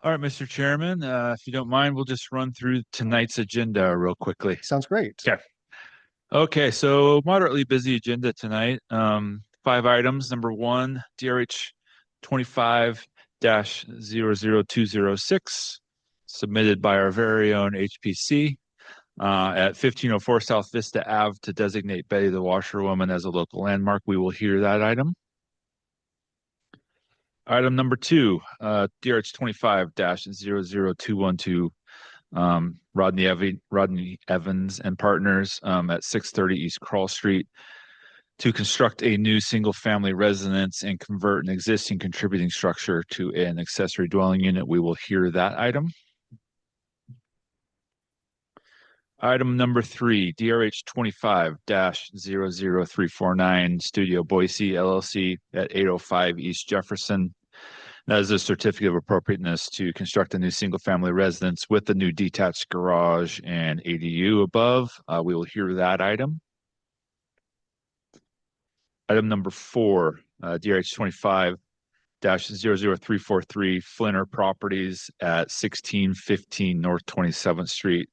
All right, Mr. Chairman, if you don't mind, we'll just run through tonight's agenda real quickly. Sounds great. Okay. Okay, so moderately busy agenda tonight. 5 items. Number one, DRH 25-00206, submitted by our very own HPC at 1504 South Vista Ave to designate Betty the Washerwoman as a local landmark. We will hear that item. Item number two, DRH 25-00212, Rodney Evans and Partners at 630 East Crawl Street to construct a new single-family residence and convert an existing contributing structure to an accessory dwelling unit. We will hear that item. Item number three, DRH 25-00349, Studio Boise LLC at 805 East Jefferson. That is a certificate of appropriateness to construct a new single-family residence with a new detached garage and ADU above. We will hear that item. Item number four, DRH 25-00343, Flinner Properties at 1615 North 27th Street.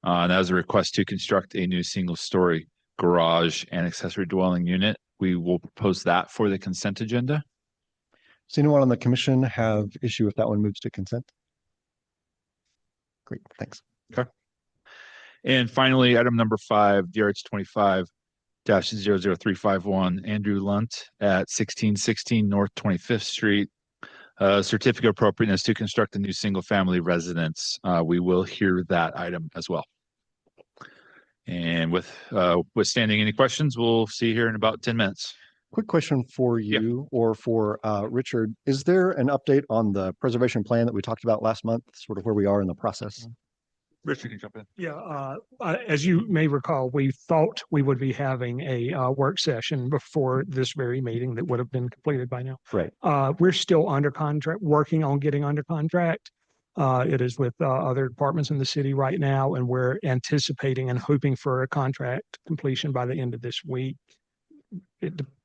And that is a request to construct a new single-story garage and accessory dwelling unit. We will propose that for the consent agenda. Does anyone on the commission have issue if that one moves to consent? Great, thanks. Okay. And finally, item number five, DRH 25-00351, Andrew Lunt at 1616 North 25th Street. Certificate of appropriateness to construct a new single-family residence. We will hear that item as well. And withstanding any questions, we'll see you here in about 10 minutes. Quick question for you or for Richard. Is there an update on the preservation plan that we talked about last month, sort of where we are in the process? Richard can jump in. Yeah, as you may recall, we thought we would be having a work session before this very meeting that would have been completed by now. Right. We're still under contract, working on getting under contract. It is with other departments in the city right now, and we're anticipating and hoping for a contract completion by the end of this week.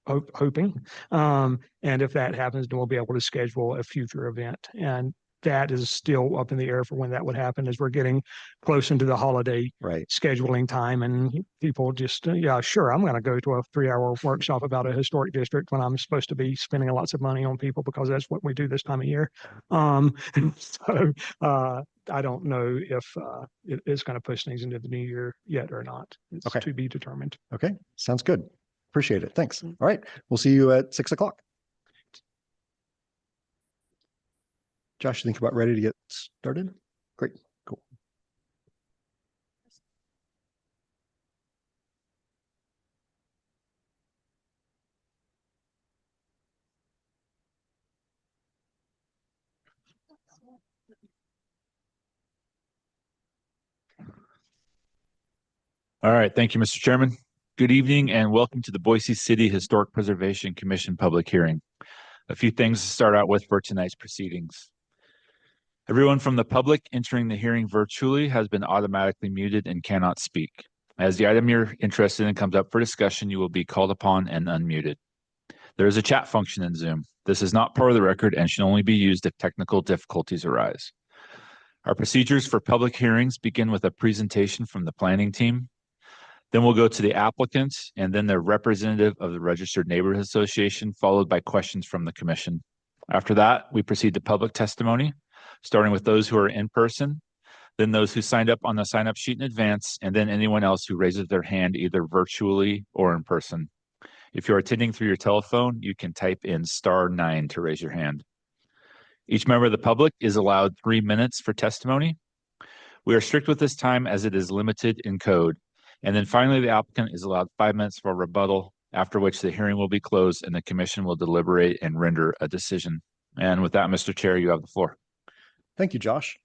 Hoping. And if that happens, then we'll be able to schedule a future event. And that is still up in the air for when that would happen, as we're getting close into the holiday scheduling time, and people just yeah, sure, I'm going to go to a 3-hour workshop about a historic district when I'm supposed to be spending lots of money on people because that's what we do this time of year. So I don't know if it is going to push things into the new year yet or not. It's to be determined. Okay, sounds good. Appreciate it. Thanks. All right, we'll see you at 6 o'clock. Josh, you think about ready to get started? Great, cool. All right, thank you, Mr. Chairman. Good evening and welcome to the Boise City Historic Preservation Commission public hearing. A few things to start out with for tonight's proceedings. Everyone from the public entering the hearing virtually has been automatically muted and cannot speak. As the item you're interested in comes up for discussion, you will be called upon and unmuted. There is a chat function in Zoom. This is not part of the record and should only be used if technical difficulties arise. Our procedures for public hearings begin with a presentation from the planning team. Then we'll go to the applicant and then the representative of the Registered Neighborhood Association, followed by questions from the commission. After that, we proceed to public testimony, starting with those who are in person, then those who signed up on the sign-up sheet in advance, and then anyone else who raises their hand either virtually or in person. If you're attending through your telephone, you can type in *9 to raise your hand. Each member of the public is allowed 3 minutes for testimony. We are strict with this time as it is limited in code. And then finally, the applicant is allowed 5 minutes for rebuttal, after which the hearing will be closed and the commission will deliberate and render a decision. And with that, Mr. Chair, you have the floor. Thank you, Josh.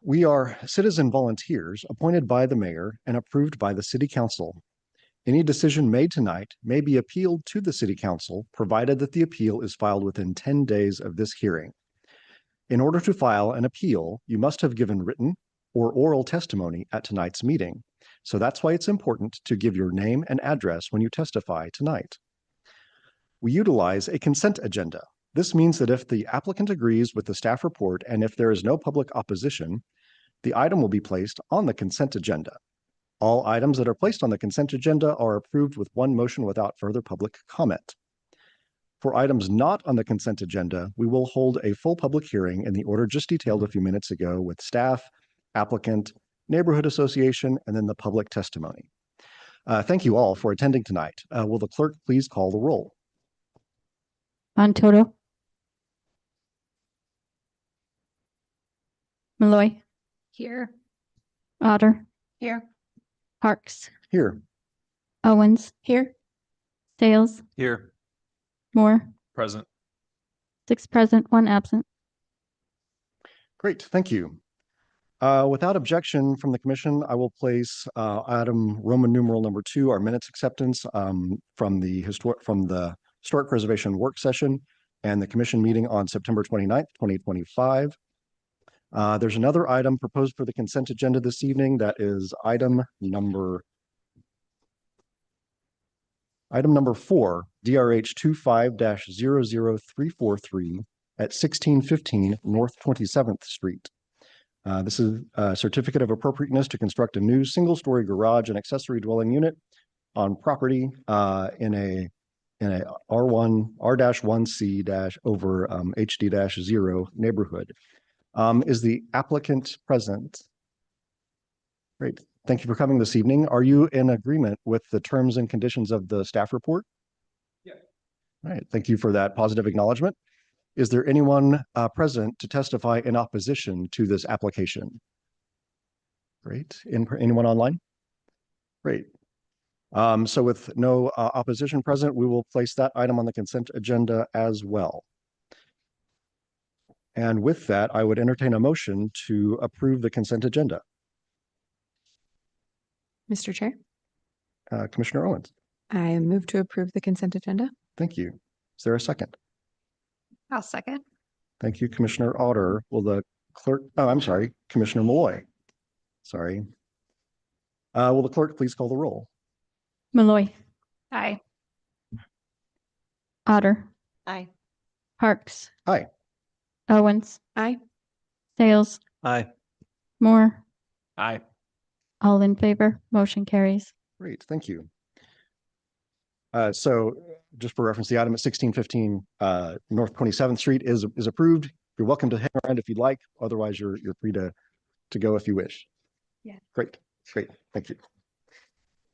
We are citizen volunteers appointed by the mayor and approved by the city council. Any decision made tonight may be appealed to the city council, provided that the appeal is filed within 10 days of this hearing. In order to file an appeal, you must have given written or oral testimony at tonight's meeting. So that's why it's important to give your name and address when you testify tonight. We utilize a consent agenda. This means that if the applicant agrees with the staff report and if there is no public opposition, the item will be placed on the consent agenda. All items that are placed on the consent agenda are approved with one motion without further public comment. For items not on the consent agenda, we will hold a full public hearing in the order just detailed a few minutes ago with staff, applicant, neighborhood association, and then the public testimony. Thank you all for attending tonight. Will the clerk please call the roll? Montoto. Malloy. Here. Otter. Here. Parks. Here. Owens. Here. Sales. Here. Moore. Present. 6 present, 1 absent. Great, thank you. Without objection from the commission, I will place item Roman numeral number 2, our minutes acceptance from the Historic Preservation work session and the commission meeting on September 29th, 2025. There's another item proposed for the consent agenda this evening. That is item number 4, DRH 25-00343 at 1615 North 27th Street. This is a certificate of appropriateness to construct a new single-story garage and accessory dwelling unit on property in a R-1C- over HD-0 neighborhood. Is the applicant present? Great. Thank you for coming this evening. Are you in agreement with the terms and conditions of the staff report? Yeah. All right. Thank you for that positive acknowledgement. Is there anyone present to testify in opposition to this application? Great. Anyone online? Great. So with no opposition present, we will place that item on the consent agenda as well. And with that, I would entertain a motion to approve the consent agenda. Mr. Chair, Commissioner Owens. I move to approve the consent agenda. Thank you. Is there a second? I'll second. Thank you, Commissioner Otter. Will the clerk, oh, I'm sorry, Commissioner Malloy. Sorry. Will the clerk please call the roll? Malloy. Aye. Otter. Aye. Parks. Aye. Owens. Aye. Sales. Aye. Moore. Aye. All in favor. Motion carries. Great, thank you. So just for reference, the item at 1615 North 27th Street is approved. You're welcome to hang around if you'd like. Otherwise, you're free to go if you wish. Yeah. Great. Thank you.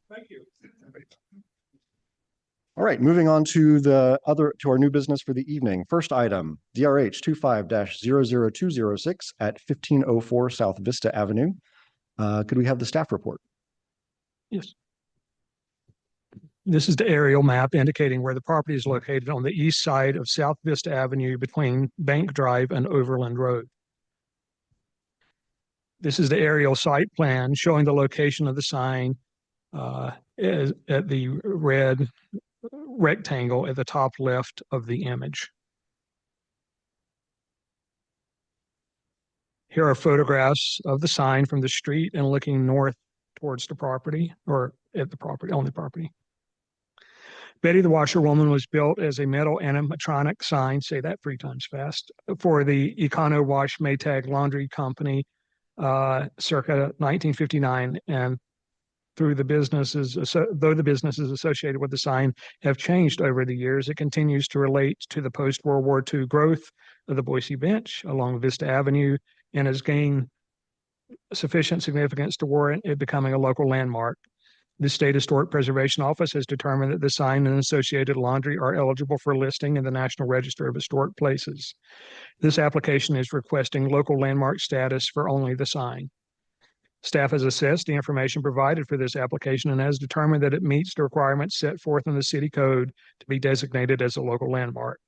Thank you. All right, moving on to our new business for the evening. First item, DRH 25-00206 at 1504 South Vista Avenue. Could we have the staff report? Yes. This is the aerial map indicating where the property is located on the east side of South Vista Avenue between Bank Drive and Overland Road. This is the aerial site plan showing the location of the sign is at the red rectangle at the top left of the image. Here are photographs of the sign from the street and looking north towards the property or at the property, on the property. Betty the Washerwoman was built as a metal animatronic sign, say that 3 times fast, for the Econo Wash Maytag Laundry Company circa 1959. And though the businesses associated with the sign have changed over the years, it continues to relate to the post-World War II growth of the Boise Bench along Vista Avenue and has gained sufficient significance to warrant it becoming a local landmark. The State Historic Preservation Office has determined that the sign and associated laundry are eligible for listing in the National Register of Historic Places. This application is requesting local landmark status for only the sign. Staff has assessed the information provided for this application and has determined that it meets the requirements set forth in the city code to be designated as a local landmark.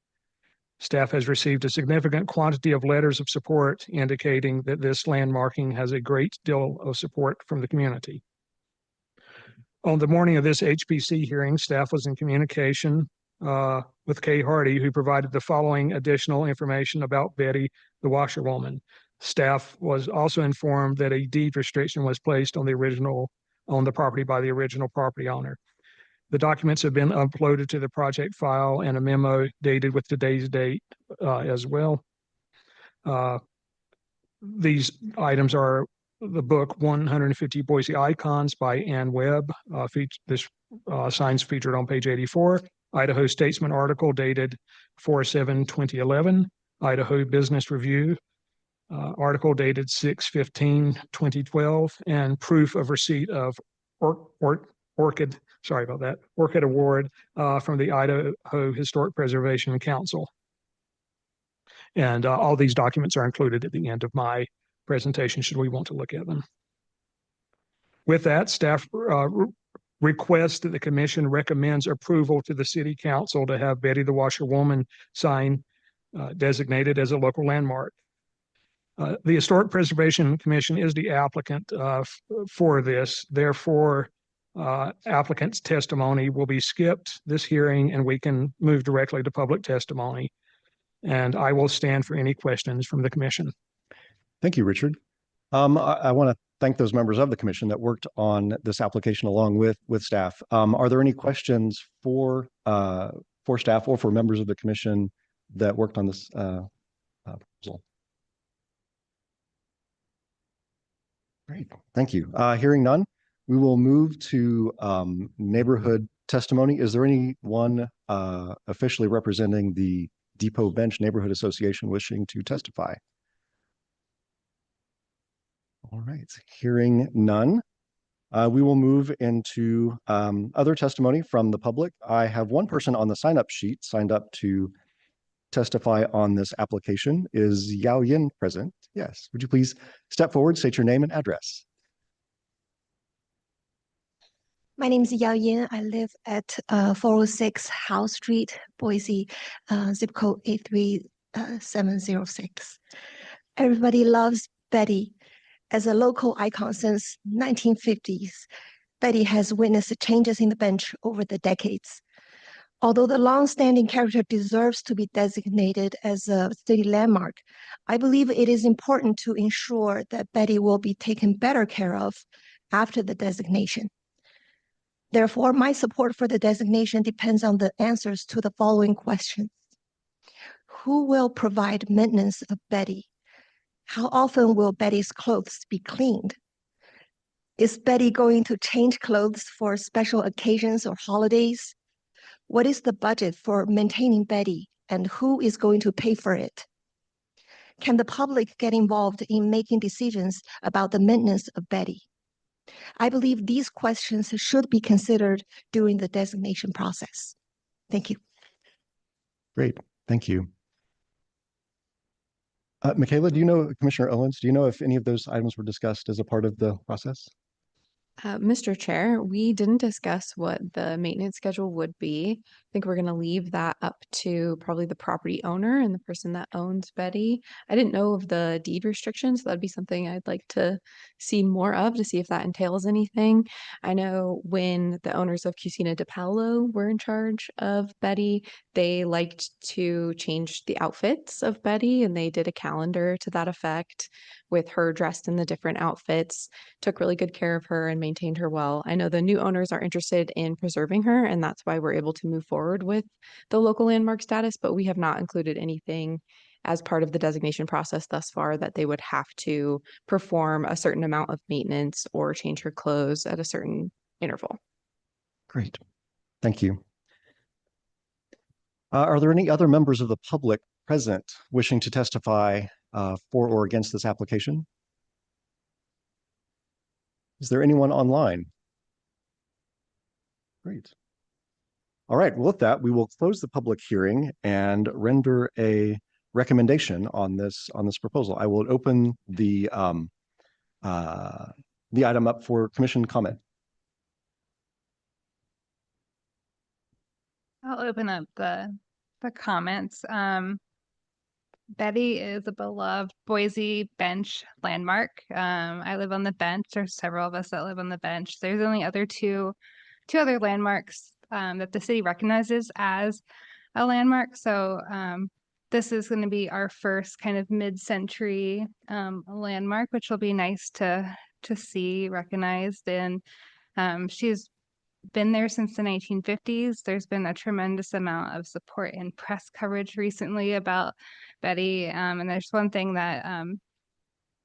Staff has received a significant quantity of letters of support indicating that this landmarking has a great deal of support from the community. On the morning of this HPC hearing, staff was in communication with Kay Hardy, who provided the following additional information about Betty the Washerwoman. Staff was also informed that a deed restriction was placed on the property by the original property owner. The documents have been uploaded to the project file and a memo dated with today's date as well. These items are the book 150 Boise Icons by Ann Webb. This sign's featured on page 84. Idaho Statesman article dated 4/7/2011. Idaho Business Review article dated 6/15/2012, and proof of receipt of Orchid Award from the Idaho Historic Preservation Council. And all these documents are included at the end of my presentation, should we want to look at them. With that, staff requests that the commission recommends approval to the city council to have Betty the Washerwoman sign designated as a local landmark. The Historic Preservation Commission is the applicant for this. Therefore, applicant's testimony will be skipped this hearing and we can move directly to public testimony. And I will stand for any questions from the commission. Thank you, Richard. I want to thank those members of the commission that worked on this application along with staff. Are there any questions for staff or for members of the commission that worked on this proposal? Great, thank you. Hearing none, we will move to neighborhood testimony. Is there anyone officially representing the Depot Bench Neighborhood Association wishing to testify? All right, hearing none, we will move into other testimony from the public. I have one person on the sign-up sheet signed up to testify on this application. Is Yao Yin present? Yes. Would you please step forward, state your name and address? My name is Yao Yin. I live at 406 Howe Street, Boise, zip code 83706. Everybody loves Betty. As a local icon since 1950s, Betty has witnessed changes in the bench over the decades. Although the long-standing character deserves to be designated as a city landmark, I believe it is important to ensure that Betty will be taken better care of after the designation. Therefore, my support for the designation depends on the answers to the following questions. Who will provide maintenance of Betty? How often will Betty's clothes be cleaned? Is Betty going to change clothes for special occasions or holidays? What is the budget for maintaining Betty, and who is going to pay for it? Can the public get involved in making decisions about the maintenance of Betty? I believe these questions should be considered during the designation process. Thank you. Great, thank you. Michaela, do you know, Commissioner Owens, do you know if any of those items were discussed as a part of the process? Mr. Chair, we didn't discuss what the maintenance schedule would be. I think we're going to leave that up to probably the property owner and the person that owns Betty. I didn't know of the deed restrictions. So that'd be something I'd like to see more of to see if that entails anything. I know when the owners of Cucina de Paolo were in charge of Betty, they liked to change the outfits of Betty, and they did a calendar to that effect with her dressed in the different outfits, took really good care of her and maintained her well. I know the new owners are interested in preserving her, and that's why we're able to move forward with the local landmark status, but we have not included anything as part of the designation process thus far that they would have to perform a certain amount of maintenance or change her clothes at a certain interval. Great, thank you. Are there any other members of the public present wishing to testify for or against this application? Is there anyone online? Great. All right, well, with that, we will close the public hearing and render a recommendation on this proposal. I will open the item up for commission comment. I'll open up the comments. Betty is a beloved Boise Bench landmark. I live on the bench. There's several of us that live on the bench. There's only two other landmarks that the city recognizes as a landmark. So this is going to be our first kind of mid-century landmark, which will be nice to see recognized. And she's been there since the 1950s. There's been a tremendous amount of support and press coverage recently about Betty. And there's one thing that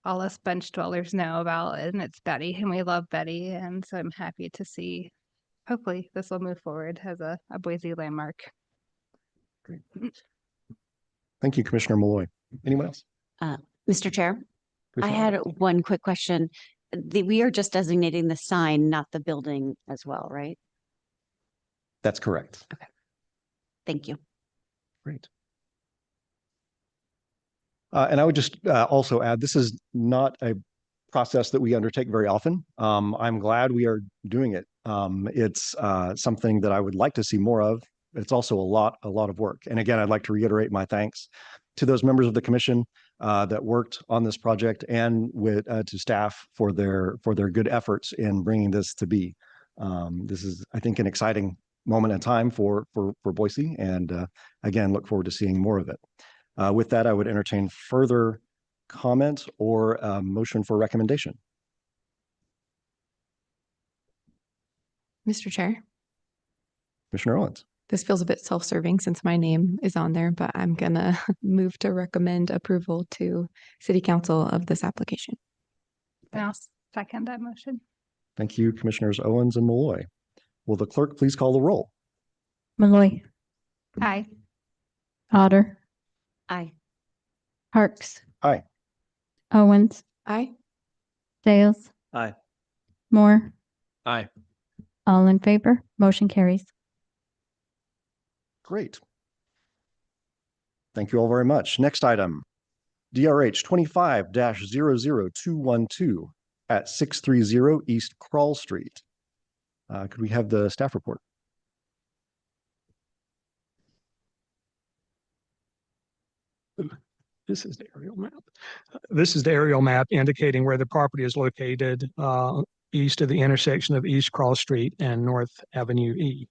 all us bench dwellers know about, and it's Betty, and we love Betty. And so I'm happy to see, hopefully this will move forward as a Boise landmark. Great. Thank you, Commissioner Malloy. Anyone else? Mr. Chair, I Commissioner had Otto. one quick question. We are just designating the sign, not the building as well, right? That's correct. Thank you. Great. And I would just also add, this is not a process that we undertake very often. I'm glad we are doing it. It's something that I would like to see more of. It's also a lot of work. And again, I'd like to reiterate my thanks to those members of the commission that worked on this project, and to staff for their good efforts in bringing this to be. This is, I think, an exciting moment in time for Boise, and again, look forward to seeing more of it. With that, I would entertain further comment or a motion for recommendation. Mr. Chair, Commissioner Owens. this feels a bit self-serving since my name is on there, but I'm gonna move to recommend approval to City Council of this application. And I'll second that motion. Thank you, Commissioners Owens and Malloy. Will the clerk please call the roll? Malloy, Aye. Otter, Aye. Parks. Aye. Owens, Aye. Sales. Aye. Moore, Aye. all in favor, motion carries. Great. Thank you all very much. Next item, DRH 25-00212 at 630 East Crawl Street. Could we have the staff report? This is the aerial map. This is the aerial map indicating where the property is located east of the intersection of East Crawl Street and North Avenue E.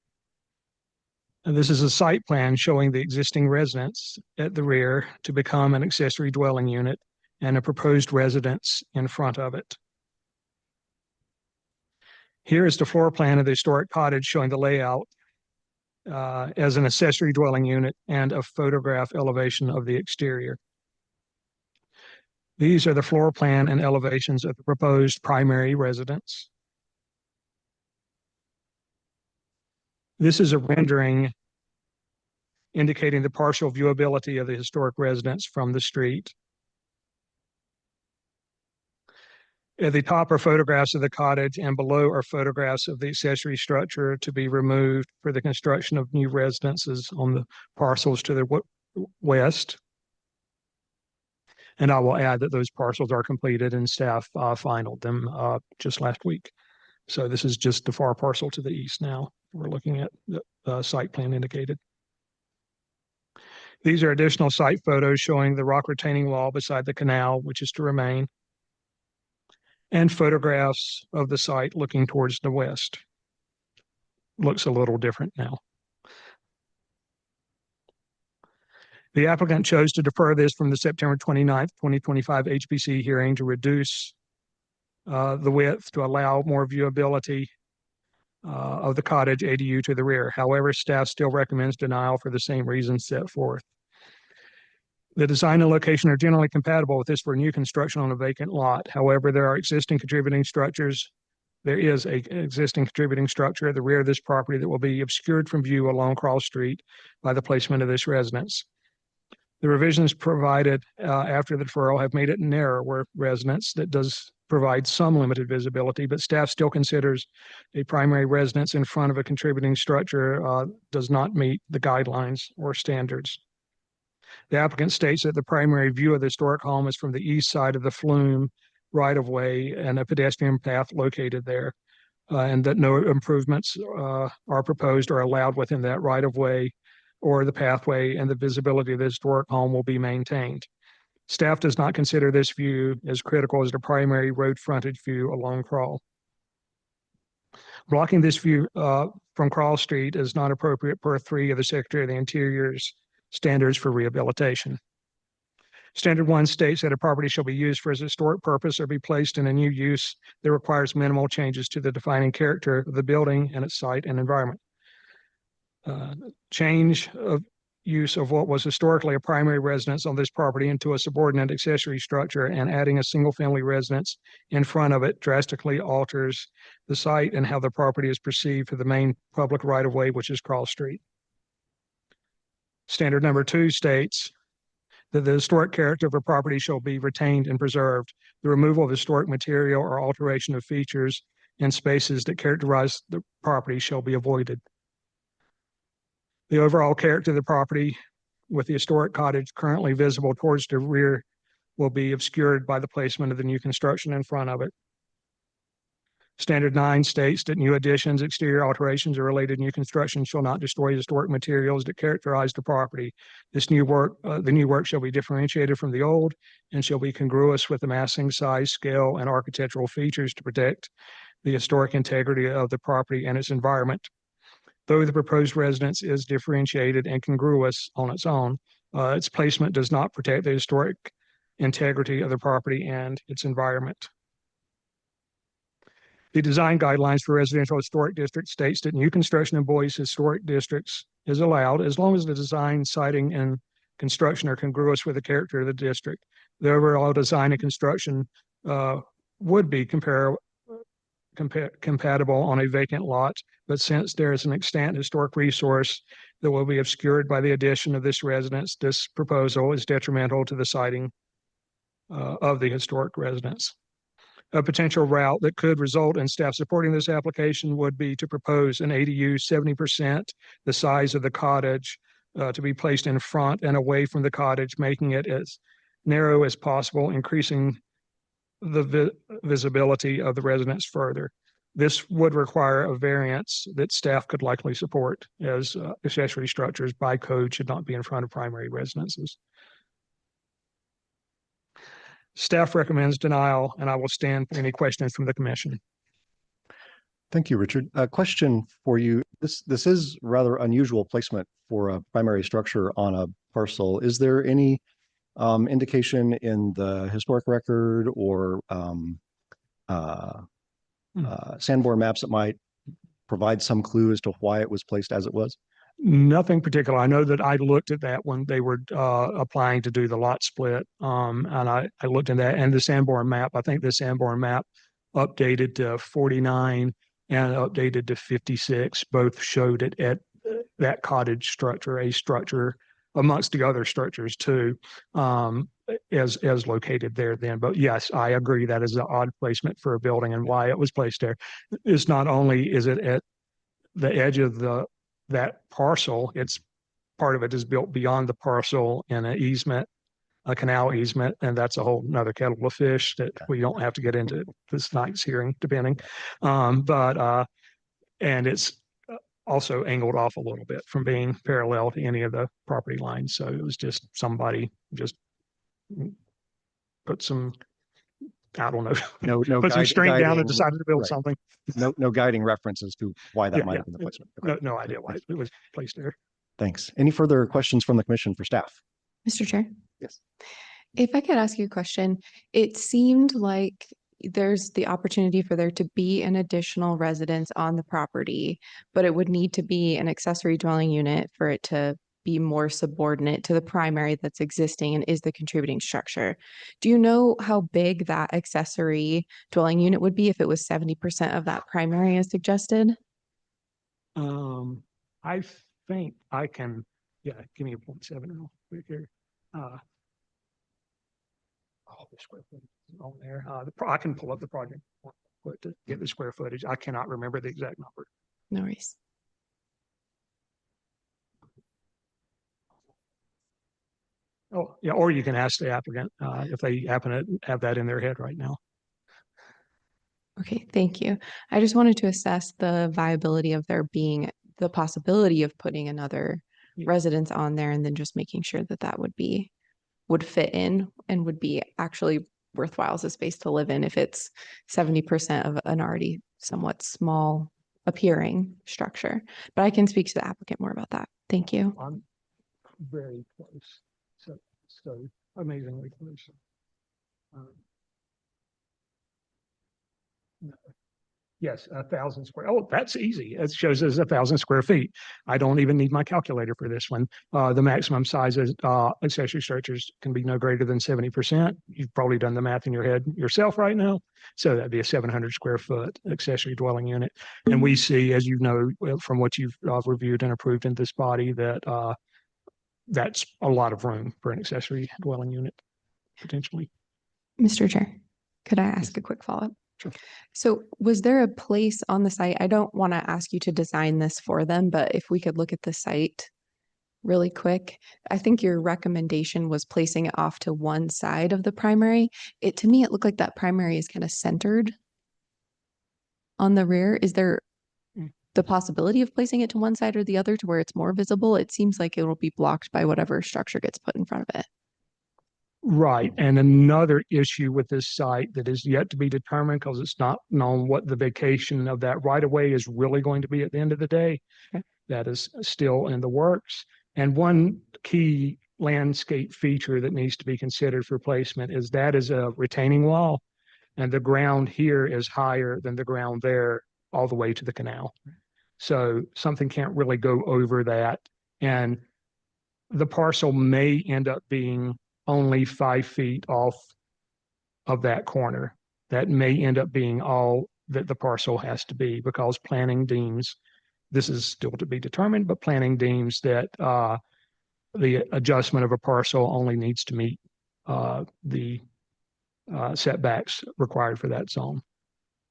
And this is a site plan showing the existing residence at the rear to become an accessory dwelling unit and a proposed residence in front of it. Here is the floor plan of the historic cottage showing the layout as an accessory dwelling unit and a photograph elevation of the exterior. These are the floor plan and elevations of the proposed primary residence. This is a rendering indicating the partial viewability of the historic residence from the street. At the top are photographs of the cottage, and below are photographs of the accessory structure to be removed for the construction of new residences on the parcels to the west. And I will add that those parcels are completed and staff finalized them just last week. So this is just the far parcel to the east now. We're looking at the site plan indicated. These are additional site photos showing the rock retaining wall beside the canal, which is to remain, and photographs of the site looking towards the west. Looks a little different now. The applicant chose to defer this from the September 29th, 2025 HPC hearing to reduce the width to allow more viewability of the cottage ADU to the rear. However, staff still recommends denial for the same reasons set forth. The design and location are generally compatible with this for new construction on a vacant lot. However, there are existing contributing structures. There is an existing contributing structure at the rear of this property that will be obscured from view along Crawl Street by the placement of this residence. The revisions provided after the deferral have made it narrower residence that does provide some limited visibility, but staff still considers a primary residence in front of a contributing structure does not meet the guidelines or standards. The applicant states that the primary view of the historic home is from the east side of the Flume right-of-way and a pedestrian path located there, and that no improvements are proposed or allowed within that right-of-way or the pathway, and the visibility of the historic home will be maintained. Staff does not consider this view as critical as the primary road frontage view along Crawl. Blocking this view from Crawl Street is not appropriate per 3 of the Secretary of the Interior's standards for rehabilitation. Standard 1 states that a property shall be used for its historic purpose or be placed in a new use that requires minimal changes to the defining character of the building and its site and environment. Change of use of what was historically a primary residence on this property into a subordinate accessory structure and adding a single-family residence in front of it drastically alters the site and how the property is perceived for the main public right-of-way, which is Cross Street. Standard number 2 states that the historic character of a property shall be retained and preserved. The removal of historic material or alteration of features and spaces that characterize the property shall be avoided. The overall character of the property with the historic cottage currently visible towards the rear will be obscured by the placement of the new construction in front of it. Standard 9 states that new additions, exterior alterations, or related new construction shall not destroy historic materials that characterize the property. The new work shall be differentiated from the old and shall be congruous with the massing, size, scale, and architectural features to protect the historic integrity of the property and its environment. Though the proposed residence is differentiated and congruous on its own, its placement does not protect the historic integrity of the property and its environment. The design guidelines for residential historic district states that new construction in Boise historic districts is allowed as long as the design, siting, and construction are congruous with the character of the district. The overall design and construction would be compatible on a vacant lot, but since there is an extant historic resource that will be obscured by the addition of this residence, this proposal is detrimental to the siting of the historic residence. A potential route that could result in staff supporting this application would be to propose an ADU 70% the size of the cottage to be placed in front and away from the cottage, making it as narrow as possible, increasing the visibility of the residence further. This would require a variance that staff could likely support, as accessory structures by code should not be in front of primary residences. Staff recommends denial, and I will stand for any questions from the commission. Thank you, Richard. A question for you. This is rather unusual placement for a primary structure on a parcel. Is there any indication in the historic record or Sanborn maps that might provide some clue as to why it was placed as it was? Nothing particular. I know that I looked at that when they were applying to do the lot split, and I looked at that and the Sanborn map. I think the Sanborn map updated to 49 and updated to 56. Both showed it at that cottage structure, a structure amongst the other structures too, as located there then. But yes, I agree that is an odd placement for a building, and why it was placed there is not only is it at the edge of that parcel, it's part of it is built beyond the parcel in an easement, a canal easement, and that's a whole nother kettle of fish that we don't have to get into this night's hearing, depending. And it's also angled off a little bit from being parallel to any of the property lines. So it was just somebody just put some, I don't know, put some string down and decided to build something. No guiding references to why that might have been the placement. Okay. No idea why it was placed there. Thanks. Any further questions from the commission for staff? Mr. Chair? Yes. If I could ask you a question, it seemed like there's the opportunity for there to be an additional residence on the property, but it would need to be an accessory dwelling unit for it to be more subordinate to the primary that's existing and is the contributing structure. Do you know how big that accessory dwelling unit would be if it was 70% of that primary as suggested? I think I can, yeah, give me a 0.7 real quick here. The square footage on there. I can pull up the project to get the square footage. I cannot remember the exact number. No worries. Oh, yeah, or you can ask the applicant if they happen to have that in their head right now. Okay, thank you. I just wanted to assess the viability of there being the possibility of putting another residence on there and then just making sure that that would fit in and would be actually worthwhile as a space to live in if it's 70% of an already somewhat small appearing structure. But I can speak to the applicant more about that. Thank you. I'm very close. So amazingly close. No. Yes, 1,000 square. Oh, that's easy. It shows us 1,000 square feet. I don't even need my calculator for this one. The maximum sizes, accessory structures can be no greater than 70%. You've probably done the math in your head yourself right now. So that'd be a 700 square foot accessory dwelling unit. And we see, as you know, from what you've reviewed and approved in this body, that that's a lot of room for an accessory dwelling unit, potentially. Mr. Chair, could I ask a quick follow-up? Sure. So was there a place on the site? I don't want to ask you to design this for them, but if we could look at the site really quick. I think your recommendation was placing it off to one side of the primary. To me, it looked like that primary is kind of centered on the rear. Is there the possibility of placing it to one side or the other to where it's more visible? It seems like it will be blocked by whatever structure gets put in front of it. Right. And another issue with this site that is yet to be determined because it's not known what the vacation of that right of way is really going to be at the end of the day. Okay. That is still in the works. And one key landscape feature that needs to be considered for placement is that is a retaining wall. And the ground here is higher than the ground there all the way to the canal. So something can't really go over that. And the parcel may end up being only 5 feet off of that corner. That may end up being all that the parcel has to be because planning deems, this is still to be determined, but planning deems that the adjustment of a parcel only needs to meet the setbacks required for that zone.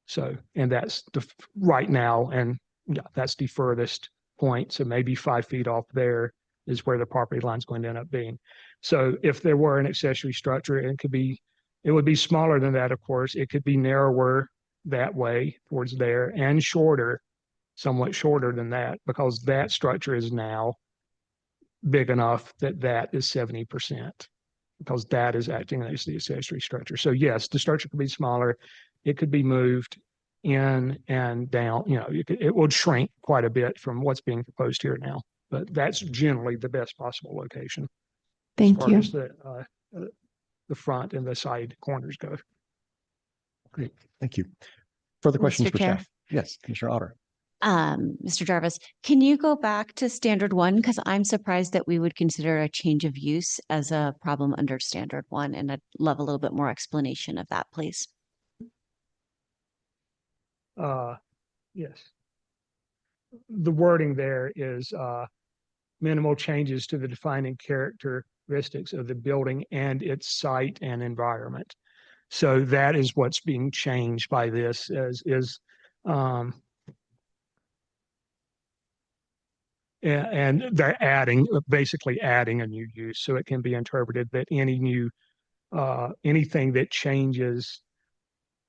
So, and that's right now, and yeah, that's the furthest point. So maybe 5 feet off there is where the property line is going to end up being. So if there were an accessory structure, it would be smaller than that, of course. It could be narrower that way towards there and shorter, somewhat shorter than that, because that structure is now big enough that that is 70%, because that is acting as the accessory structure. So yes, the structure could be smaller. It could be moved in and down. You know, it would shrink quite a bit from what's being proposed here now, but that's generally the best possible location. Thank you. As far as the front and the side corners go. Great, thank you. Further questions Mr. for Chair? staff? Yes, Commissioner Otter. Mr. Jarvis, can you go back to standard one? Because I'm surprised that we would consider a change of use as a problem under standard one, and I'd love a little bit more explanation of that, please. Yes. The wording there is minimal changes to the defining characteristics of the building and its site and environment. So that is what's being changed by this and they're basically adding a new use. So it can be interpreted that any new anything that changes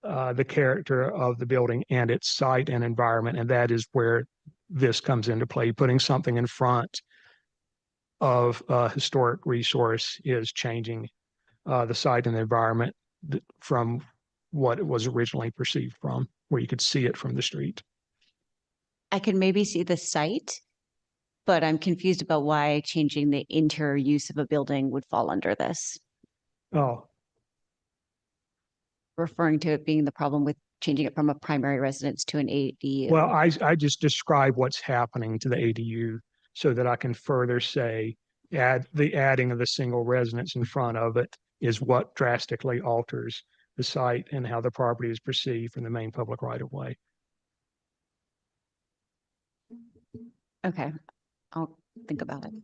the character of the building and its site and environment, and that is where this comes into play. Putting something in front of a historic resource is changing the site and the environment from what it was originally perceived from, where you could see it from the street. I can maybe see the site, but I'm confused about why changing the interior use of a building would fall under this. Oh, Referring to it being the problem with changing it from a primary residence to an ADU. well, I just describe what's happening to the ADU so that I can further say the adding of the single residence in front of it is what drastically alters the site and how the property is perceived from the main public right of way. Okay, I'll think about it.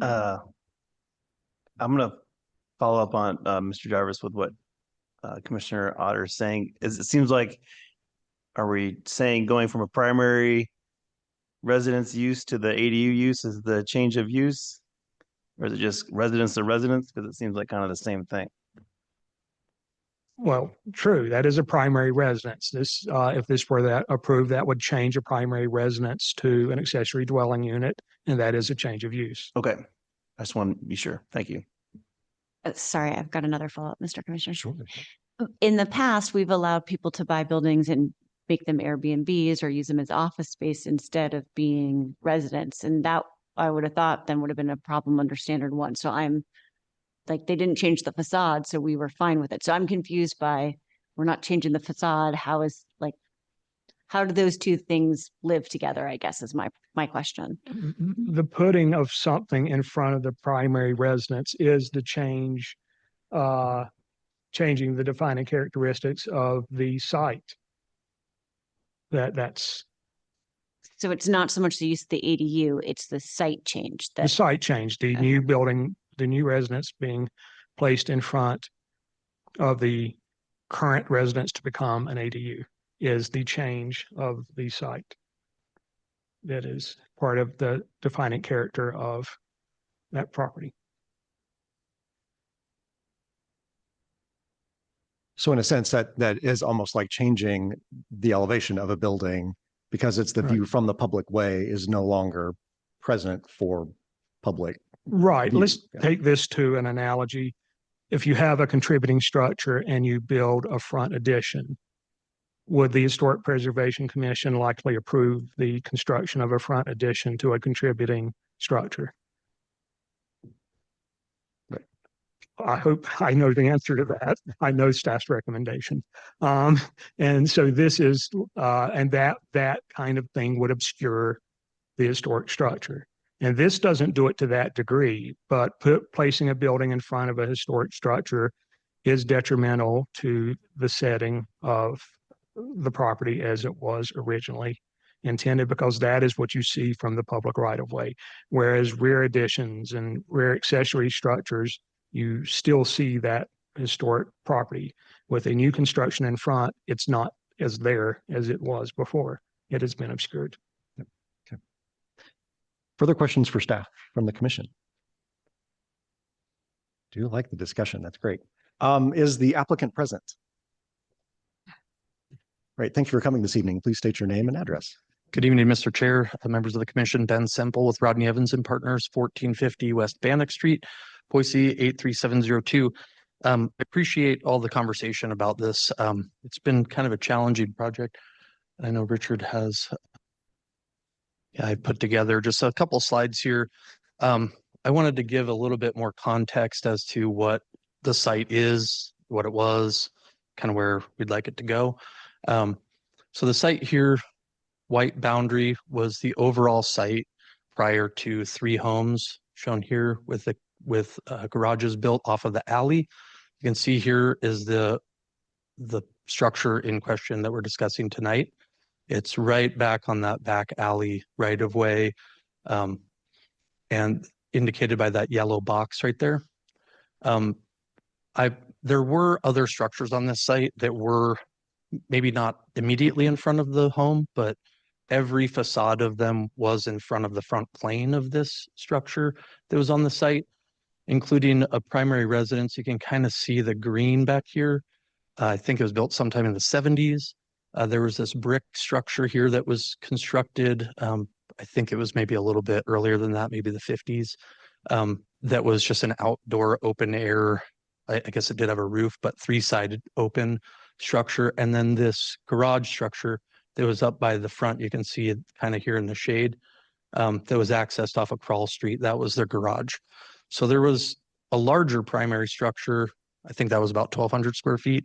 I'm going to follow up on Mr. Jarvis with what Commissioner Otter is saying. It seems like, are we saying going from a primary residence use to the ADU use is the change of use? Or is it just residence to residence? Because it seems like kind of the same thing. Well, true. That is a primary residence. This, if this were that approved, that would change a primary residence to an accessory dwelling unit, and that is a change of use. Okay. I just want to be sure. Thank you. Sorry, I've got another follow-up, Mr. Commissioner. Sure. In the past, we've allowed people to buy buildings and make them Airbnbs or use them as office space instead of being residents. And that I would have thought then would have been a problem under standard one. So I'm like they didn't change the facade, so we were fine with it. So I'm confused by, we're not changing the facade. How do those two things live together, I guess is my question. The putting of something in front of the primary residence is the change, changing the defining characteristics of the site. That's So it's not so much the use of the ADU, it's the site change the that, site change, the new building, the new residence being placed in front of the current residence to become an ADU is the change of the site. That is part of the defining character of that property. So in a sense, that is almost like changing the elevation of a building because it's the Right. view from the public way is no longer present for public. Right. view. Let's Yeah. take this to an analogy. If you have a contributing structure and you build a front addition, would the Historic Preservation Commission likely approve the construction of a front addition to a contributing structure? Right. I hope I know the answer to that. I know staff's recommendation. And so this is, and that kind of thing would obscure the historic structure. And this doesn't do it to that degree, but placing a building in front of a historic structure is detrimental to the setting of the property as it was originally intended, because that is what you see from the public right of way. Whereas rear additions and rear accessory structures, you still see that historic property. With a new construction in front, it's not as there as it was before. It has been obscured. Okay. Further questions for staff from the commission? Do you like the discussion? That's great. Is the applicant present? Right. Thank you for coming this evening. Please state your name and address. Good evening, Mr. Chair, members of the commission. Ben Semple with Rodney Evans and Partners, 1450 West Bannock Street, Boise 83702. I appreciate all the conversation about this. It's been kind of a challenging project. I know Richard has, I put together just a couple slides here. I wanted to give a little bit more context as to what the site is, what it was, kind of where we'd like it to go. So the site here, white boundary, was the overall site prior to 3 homes shown here with garages built off of the alley. You can see here is the structure in question that we're discussing tonight. It's right back on that back alley right of way, and indicated by that yellow box right there. There were other structures on this site that were maybe not immediately in front of the home, but every facade of them was in front of the front plane of this structure that was on the site, including a primary residence. You can kind of see the green back here. I think it was built sometime in the 70s. There was this brick structure here that was constructed. I think it was maybe a little bit earlier than that, maybe the 50s. That was just an outdoor open air. I guess it did have a roof, but 3-sided open structure. And then this garage structure that was up by the front, you can see it kind of here in the shade, that was accessed off of Crawl Street. That was their garage. So there was a larger primary structure. I think that was about 1,200 square feet.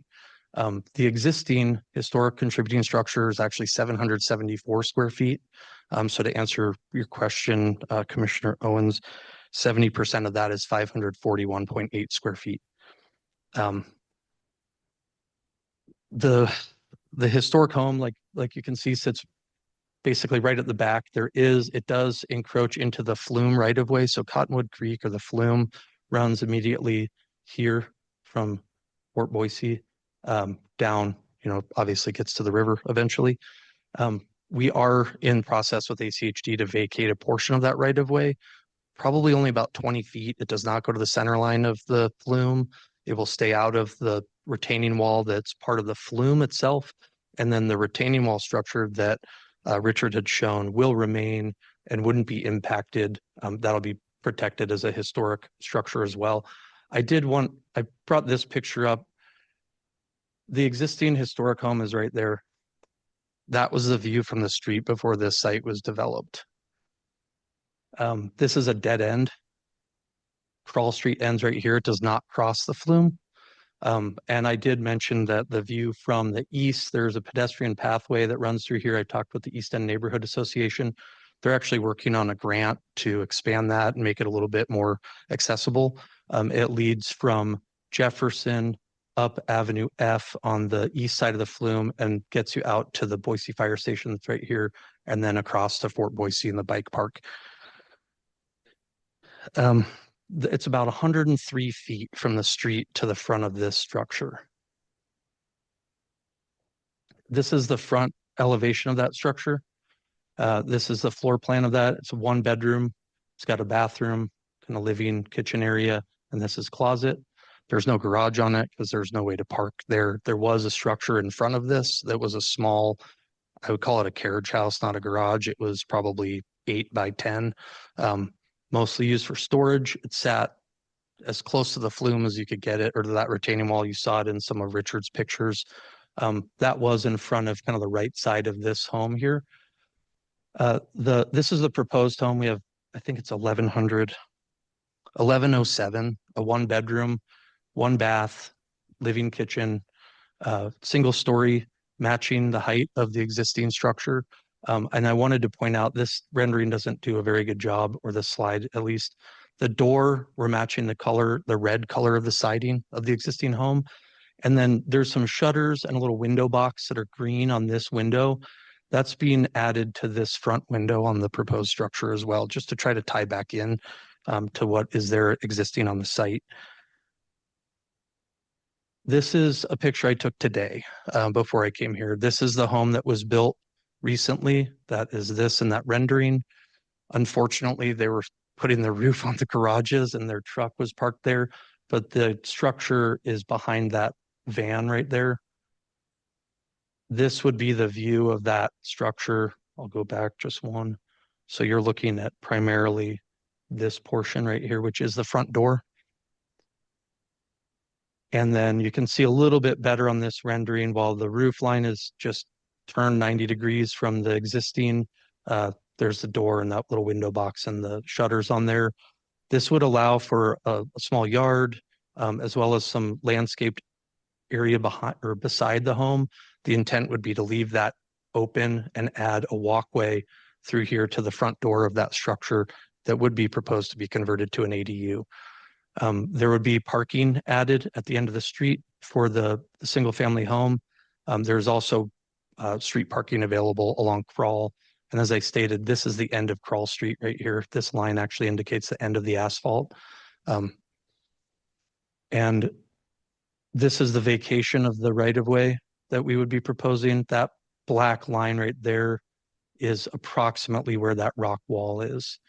The existing historic contributing structure is actually 774 square feet. So to answer your question, Commissioner Owens, 70% of that is 541.8 square feet. The historic home, like you can see, sits basically right at the back. It does encroach into the flume right of way. So Cottonwood Creek, or the flume, runs immediately here from Fort Boise down, obviously gets to the river eventually. We are in process with ACHD to vacate a portion of that right of way, probably only about 20 feet. It does not go to the center line of the flume. It will stay out of the retaining wall that's part of the flume itself. And then the retaining wall structure that Richard had shown will remain and wouldn't be impacted. That'll be protected as a historic structure as well. I brought this picture up. The existing historic home is right there. That was the view from the street before this site was developed. This is a dead end. Crawl Street ends right here. It does not cross the flume. And I did mention that the view from the east, there's a pedestrian pathway that runs through here. I talked with the East End Neighborhood Association. They're actually working on a grant to expand that and make it a little bit more accessible. It leads from Jefferson up Avenue F on the east side of the flume and gets you out to the Boise Fire Station that's right here, and then across to Fort Boise and the bike park. It's about 103 feet from the street to the front of this structure. This is the front elevation of that structure. This is the floor plan of that. It's a 1-bedroom. It's got a bathroom and a living kitchen area, and this is closet. There's no garage on it because there's no way to park there. There was a structure in front of this that was a small, I would call it a carriage house, not a garage. It was probably 8 by 10. Mostly used for storage. It sat as close to the flume as you could get it, or to that retaining wall. You saw it in some of Richard's pictures. That was in front of kind of the right side of this home here. This is the proposed home. We have, I think it's 1107, a 1-bedroom, 1-bath, living kitchen, single story, matching the height of the existing structure. And I wanted to point out, this rendering doesn't do a very good job, or the slide at least. The door, we're matching the color, the red color of the siding of the existing home. And then there's some shutters and a little window box that are green on this window. That's being added to this front window on the proposed structure as well, just to try to tie back in to what is there existing on the site. This is a picture I took today before I came here. This is the home that was built recently. That is this and that rendering. Unfortunately, they were putting the roof on the garages and their truck was parked there, but the structure is behind that van right there. This would be the view of that structure. I'll go back just one. So you're looking at primarily this portion right here, which is the front door. And then you can see a little bit better on this rendering, while the roof line is just turned 90 degrees from the existing. There's the door and that little window box and the shutters on there. This would allow for a small yard, as well as some landscaped area behind or beside the home. The intent would be to leave that open and add a walkway through here to the front door of that structure that would be proposed to be converted to an ADU. There would be parking added at the end of the street for the single family home. There's also street parking available along Crawl. And as I stated, this is the end of Crawl Street right here. This line actually indicates the end of the asphalt. And this is the vacation of the right-of-way that we would be proposing. That black line right there is approximately where that rock wall is.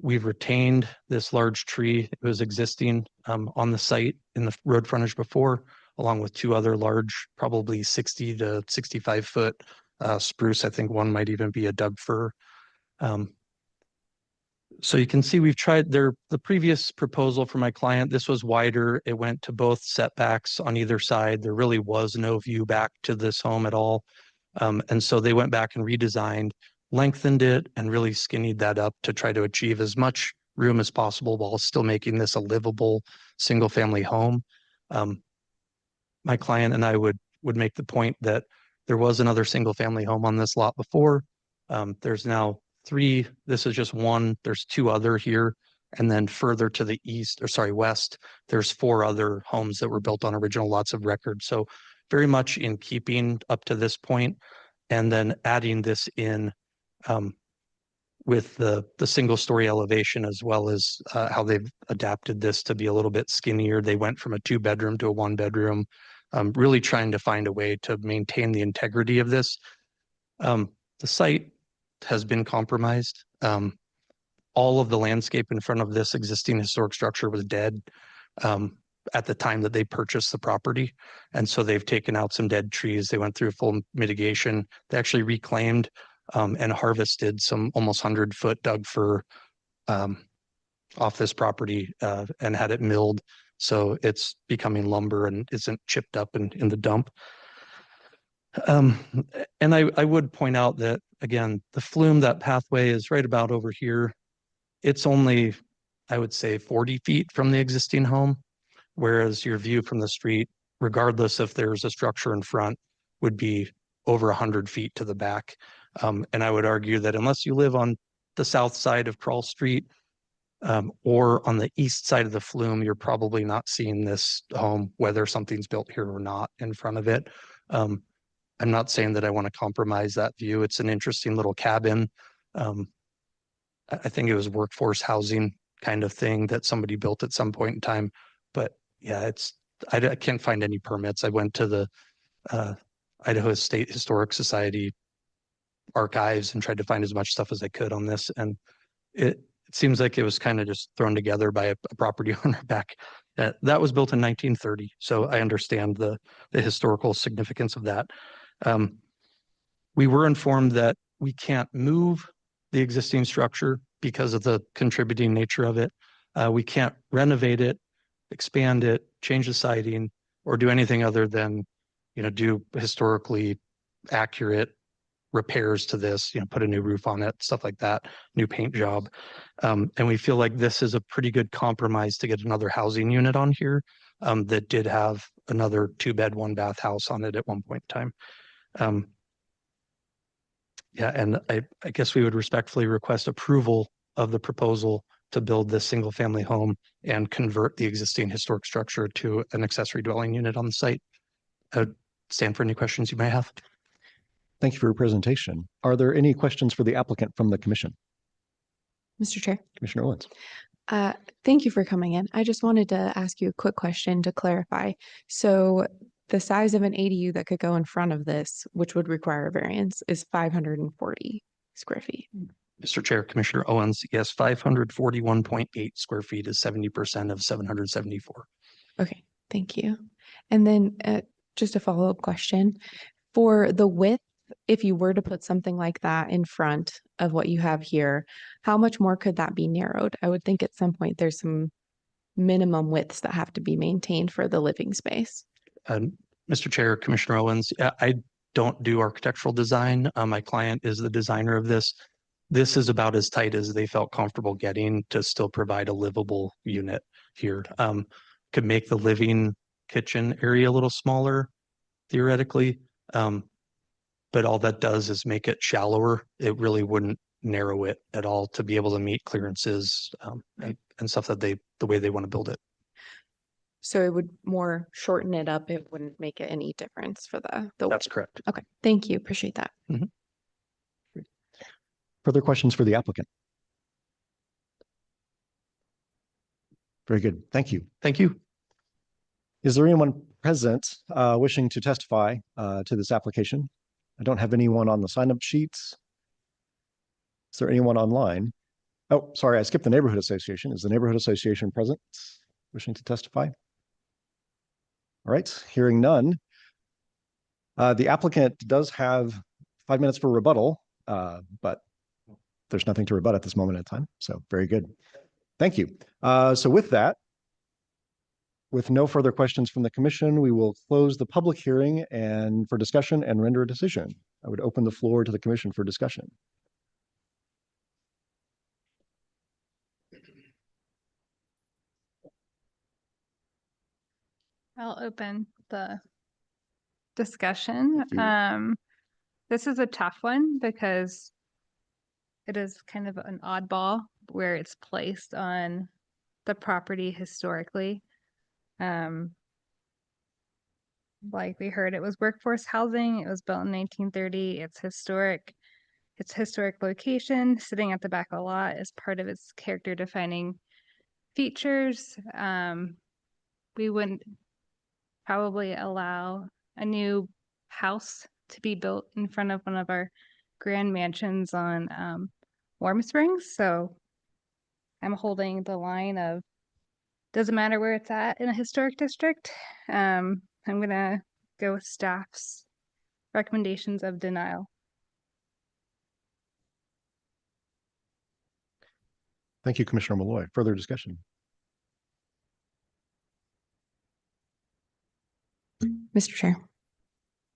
We've retained this large tree. It was existing on the site in the road frontage before, along with 2 other large, probably 60 to 65 foot spruce. I think one might even be a Doug fir. So you can see we've tried the previous proposal for my client. This was wider. It went to both setbacks on either side. There really was no view back to this home at all. And so they went back and redesigned, lengthened it, and really skinnied that up to try to achieve as much room as possible while still making this a livable single family home. My client and I would make the point that there was another single family home on this lot before. There's now 3. This is just one. There's 2 other here. And then further to the west, there's 4 other homes that were built on original lots of record. So very much in keeping up to this point, and then adding this in with the single story elevation, as well as how they've adapted this to be a little bit skinnier. They went from a 2-bedroom to a 1-bedroom, really trying to find a way to maintain the integrity of this. The site has been compromised. All of the landscape in front of this existing historic structure was dead at the time that they purchased the property. And so they've taken out some dead trees. They went through full mitigation. They actually reclaimed and harvested some almost 100-foot Doug fir off this property and had it milled. So it's becoming lumber and isn't chipped up in the dump. And I would point out that, again, the flume, that pathway is right about over here. It's only, I would say 40 feet from the existing home, whereas your view from the street, regardless if there's a structure in front, would be over 100 feet to the back. And I would argue that unless you live on the south side of Crawl Street, or on the east side of the flume, you're probably not seeing this home, whether something's built here or not, in front of it. I'm not saying that I want to compromise that view. It's an interesting little cabin. I think it was workforce housing kind of thing that somebody built at some point in time. But yeah, I can't find any permits. I went to the Idaho State Historic Society archives and tried to find as much stuff as I could on this. And it seems like it was kind of just thrown together by a property owner back. That was built in 1930. So I understand the historical significance of that. We were informed that we can't move the existing structure because of the contributing nature of it. We can't renovate it, expand it, change the siding, or do anything other than, do historically accurate repairs to this, put a new roof on it, stuff like that, new paint job. And we feel like this is a pretty good compromise to get another housing unit on here that did have another 2-bed, 1-bath house on it at one point in time. Yeah, and I guess we would respectfully request approval of the proposal to build this single family home and convert the existing historic structure to an accessory dwelling unit on the site. I would stand for any questions you may have. Thank you for your presentation. Are there any questions for the applicant from the commission? Mr. Chair. Commissioner Owens. Thank you for coming in. I just wanted to ask you a quick question to clarify. So the size of an ADU that could go in front of this, which would require a variance, is 540 square feet. Mr. Chair, Commissioner Owens, yes, 541.8 square feet is 70% of 774. Okay, thank you. And then just a follow-up question. For the width, if you were to put something like that in front of what you have here, how much more could that be narrowed? I would think at some point there's some minimum widths that have to be maintained for the living space. Mr. Chair, Commissioner Owens, I don't do architectural design. My client is the designer of this. This is about as tight as they felt comfortable getting to still provide a livable unit here. Could make the living kitchen area a little smaller, theoretically. But all that does is make it shallower. It really wouldn't narrow it at all to be able to meet clearances and stuff that the way they want to build it. So it would more shorten it up. It wouldn't make it any difference for the That's width. correct. Okay, thank you. Appreciate that. Further questions for the applicant? Very good. Thank you. Thank you. Is there anyone present wishing to testify to this application? I don't have anyone on the sign-up sheets. Is there anyone online? Oh, sorry, I skipped the Neighborhood Association. Is the Neighborhood Association present, wishing to testify? All right, hearing none. The applicant does have 5 minutes for rebuttal, but there's nothing to rebut at this moment in time. So very good. Thank you. So with that, with no further questions from the commission, we will close the public hearing and for discussion and render a decision. I would open the floor to the commission for discussion. I'll open the discussion. This is a tough one because it is kind of an oddball where it's placed on the property historically. Like we heard, it was workforce housing. It was built in 1930. It's historic. Its historic location, sitting at the back of the lot, is part of its character defining features. We wouldn't probably allow a new house to be built in front of one of our grand mansions on Warm Springs. So I'm holding the line of doesn't matter where it's at in a historic district. I'm gonna go with staff's recommendations of denial. Thank you, Commissioner Malloy. Further discussion. Mr. Chair.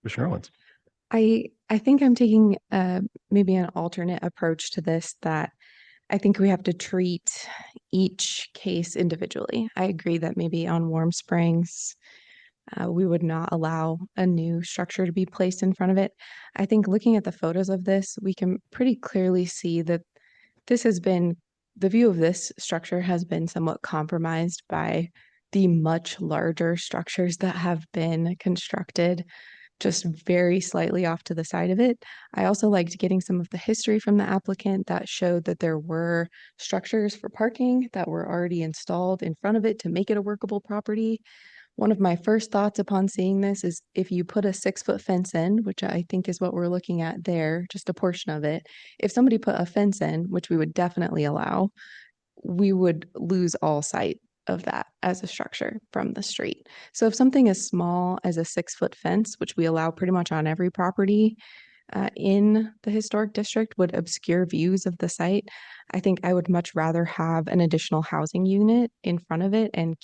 Commissioner Owens. I think I'm taking maybe an alternate approach to this, that I think we have to treat each case individually. I agree that maybe on Warm Springs, we would not allow a new structure to be placed in front of it. I think looking at the photos of this, we can pretty clearly see that the view of this structure has been somewhat compromised by the much larger structures that have been constructed just very slightly off to the side of it. I also liked getting some of the history from the applicant that showed that there were structures for parking that were already installed in front of it to make it a workable property. One of my first thoughts upon seeing this is if you put a 6-foot fence in, which I think is what we're looking at there, just a portion of it, if somebody put a fence in, which we would definitely allow, we would lose all sight of that as a structure from the street. So if something as small as a 6-foot fence, which we allow pretty much on every property in the historic district, would obscure views of the site, I think I would much rather have an additional housing unit in front of it and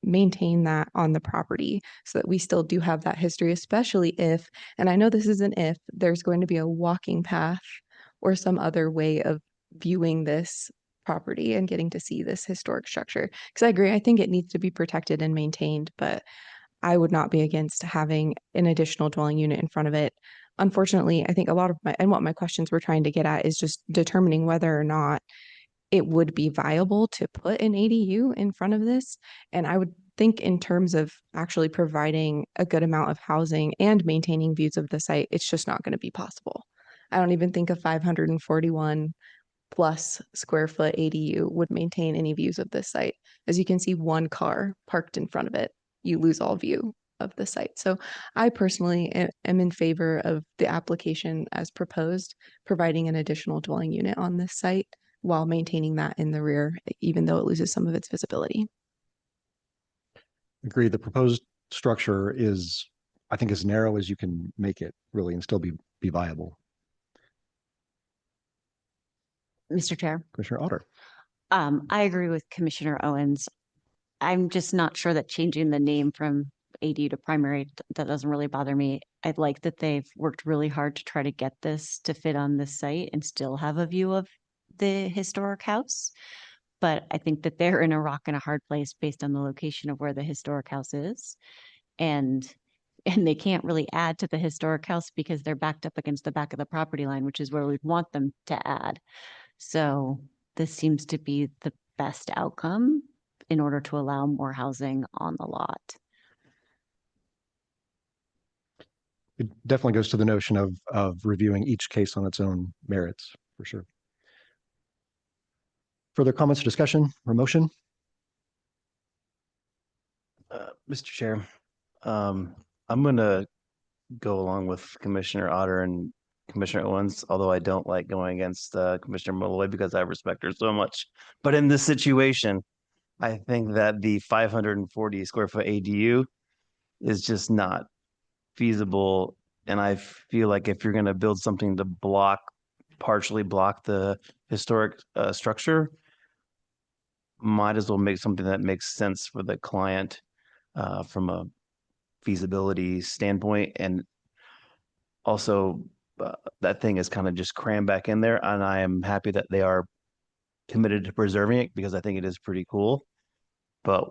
maintain that on the property so that we still do have that history, especially if, and I know this is an if, there's going to be a walking path or some other way of viewing this property and getting to see this historic structure. Because I agree, I think it needs to be protected and maintained, but I would not be against having an additional dwelling unit in front of it. Unfortunately, I think a lot of what my questions were trying to get at is just determining whether or not it would be viable to put an ADU in front of this. And I would think in terms of actually providing a good amount of housing and maintaining views of the site, it's just not going to be possible. I don't even think a 541 plus square foot ADU would maintain any views of this site. As you can see, one car parked in front of it, you lose all view of the site. So I personally am in favor of the application as proposed, providing an additional dwelling unit on this site while maintaining that in the rear, even though it loses some of its visibility. Agree. The proposed structure is, I think, as narrow as you can make it really and still be viable. Mr. Chair. Commissioner Otter. I agree with Commissioner Owens. I'm just not sure that changing the name from ADU to primary, that doesn't really bother me. I like that they've worked really hard to try to get this to fit on this site and still have a view of the historic house. But I think that they're in a rock and a hard place based on the location of where the historic house is. And they can't really add to the historic house because they're backed up against the back of the property line, which is where we'd want them to add. So this seems to be the best outcome in order to allow more housing on the lot. It definitely goes to the notion of reviewing each case on its own merits, for sure. Further comments or discussion or motion? Mr. Chair, I'm going to go along with Commissioner Otter and Commissioner Owens, although I don't like going against Commissioner Malloy because I respect her so much. But in this situation, I think that the 540 square foot ADU is just not feasible. And I feel like if you're going to build something to partially block the historic structure, might as well make something that makes sense for the client from a feasibility standpoint. And also that thing is kind of just crammed back in there. And I am happy that they are committed to preserving it because I think it is pretty cool. But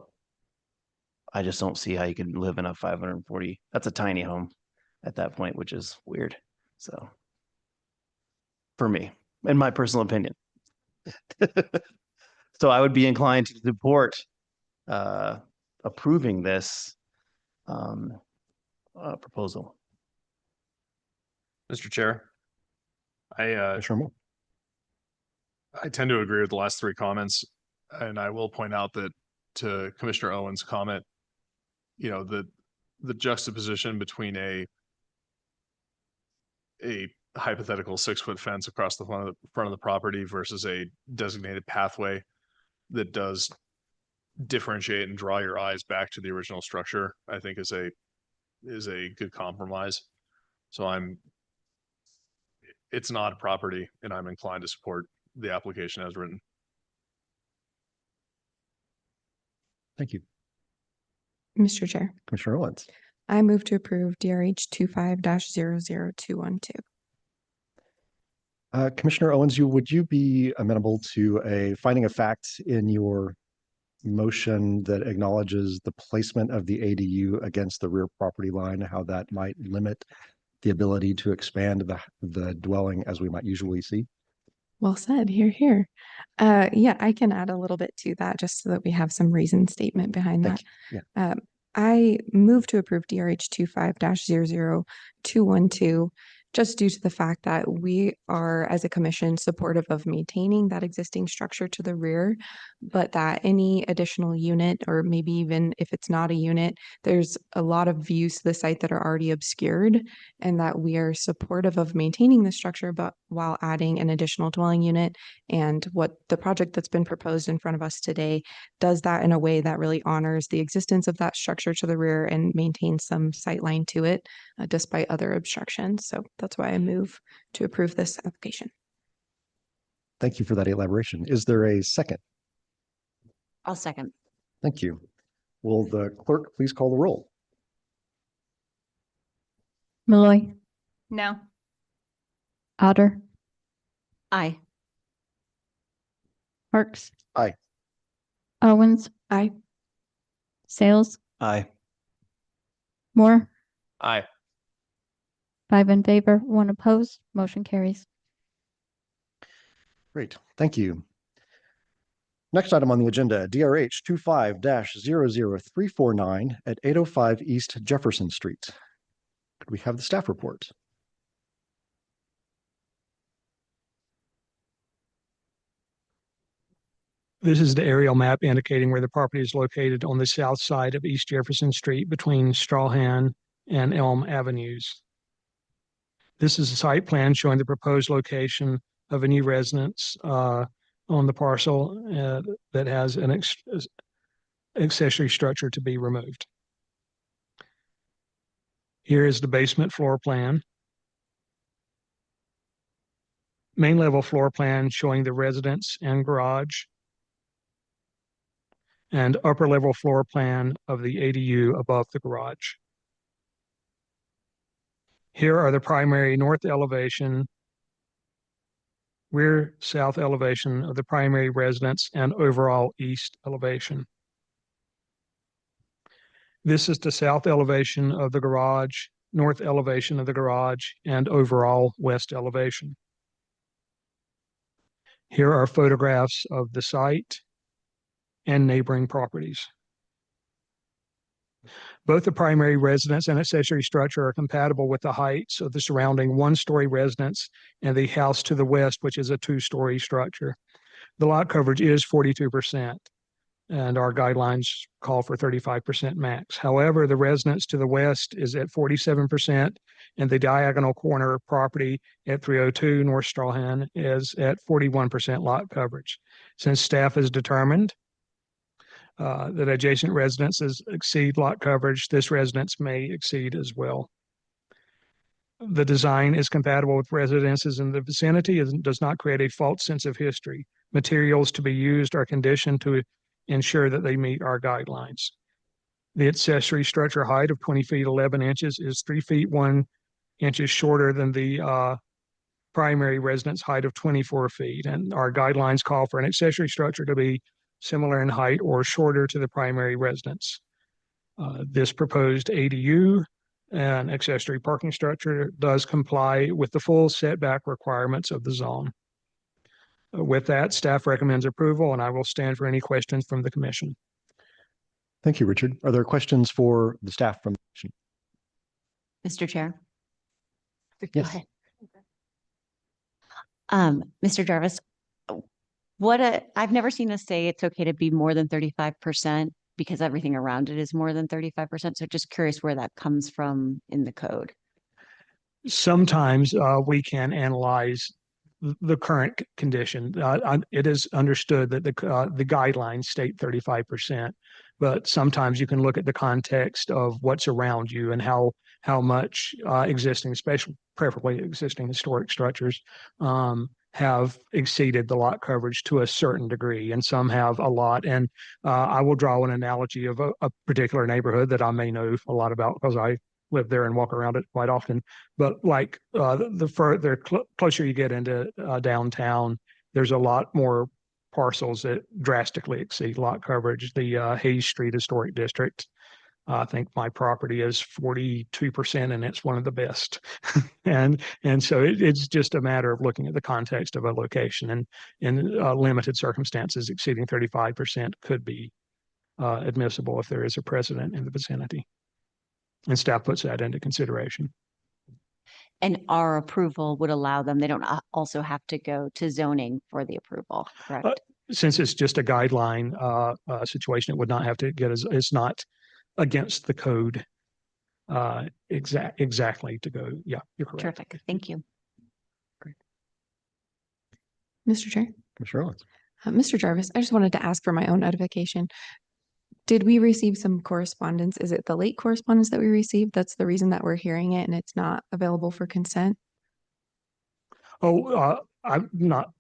I just don't see how you can live in a 540. That's a tiny home at that point, which is weird. So for me, in my personal opinion. So I would be inclined to support approving this proposal. Mr. Chair, I tend to agree with the last three comments, and I will point out that to Commissioner Owens' comment, you know, the juxtaposition between a hypothetical 6-foot fence across the front of the property versus a designated pathway that does differentiate and draw your eyes back to the original structure, I think is a good compromise. So it's not a property, and I'm inclined to support the application as written. Thank you. Mr. Chair. Commissioner Owens. I move to approve DRH 25-00212. Commissioner Owens, would you be amenable to a finding of fact in your motion that acknowledges the placement of the ADU against the rear property line, how that might limit the ability to expand the dwelling as we might usually see? Well said. Here. Yeah, I can add a little bit to that just so that we have some reason statement behind that. Thank you. Yeah. I move to approve DRH 25-00212 just due to the fact that we are, as a commission, supportive of maintaining that existing structure to the rear, but that any additional unit, or maybe even if it's not a unit, there's a lot of views to the site that are already obscured, and that we are supportive of maintaining the structure, but while adding an additional dwelling unit. And what the project that's been proposed in front of us today does that in a way that really honors the existence of that structure to the rear and maintains some sightline to it, despite other obstructions. So that's why I move to approve this application. Thank you for that elaboration. Is there a second? I'll second. Thank you. Will the clerk please call the roll? Malloy, No. Otter, Aye. Parks. Aye. Owens, Aye. Sales, Aye. Moore, Aye. 5 in favor, 1 opposed, motion carries. Great, thank you. Next item on the agenda, DRH 25-00349 at 805 East Jefferson Street. Could we have the staff report? This is the aerial map indicating where the property is located on the south side of East Jefferson Street between Strawhan and Elm Avenues. This is a site plan showing the proposed location of a new residence on the parcel that has an accessory structure to be removed. Here is the basement floor plan. Main level floor plan showing the residence and garage. And upper level floor plan of the ADU above the garage. Here are the primary north elevation, rear south elevation of the primary residence, and overall east elevation. This is the south elevation of the garage, north elevation of the garage, and overall west elevation. Here are photographs of the site and neighboring properties. Both the primary residence and accessory structure are compatible with the heights of the surrounding one-story residence and the house to the west, which is a two-story structure. The lot coverage is 42%, and our guidelines call for 35% max. However, the residence to the west is at 47%, and the diagonal corner property at 302 North Strawhan is at 41% lot coverage. Since staff has determined that adjacent residences exceed lot coverage, this residence may exceed as well. The design is compatible with residences in the vicinity and does not create a false sense of history. Materials to be used are conditioned to ensure that they meet our guidelines. The accessory structure height of 20 feet 11 inches is 3 feet 1 inches shorter than the primary residence height of 24 feet. And our guidelines call for an accessory structure to be similar in height or shorter to the primary residence. This proposed ADU and accessory parking structure does comply with the full setback requirements of the zone. With that, staff recommends approval, and I will stand for any questions from the commission. Thank you, Richard. Are there questions for the staff from the commission? Mr. Chair. Yes. Go ahead. Mr. Jarvis, I've never seen us say it's okay to be more than 35% because everything around it is more than 35%. So just curious where that comes from in the code. Sometimes we can analyze the current condition. It is understood that the guidelines state 35%, but sometimes you can look at the context of what's around you and how much existing, preferably existing historic structures have exceeded the lot coverage to a certain degree, and some have a lot. And I will draw an analogy of a particular neighborhood that I may know a lot about because I live there and walk around it quite often. But like the further closer you get into downtown, there's a lot more parcels that drastically exceed lot coverage. The Hayes Street Historic District, I think my property is 42% and it's one of the best. and so it's just a matter of looking at the context of a location, and in limited circumstances, exceeding 35% could be admissible if there is a precedent in the vicinity. And staff puts that into consideration. And our approval would allow them, they don't also have to go to zoning for the approval, correct? Since it's just a guideline situation, it would not have to get, it's not against the code exactly to go. Yeah, you're correct. Terrific. Thank you. Great. Mr. Chair. Commissioner Owens. Mr. Jarvis, I just wanted to ask for my own edification. Did we receive some correspondence? Is it the late correspondence that we received? That's the reason that we're hearing it and it's not available for consent? Oh, I'm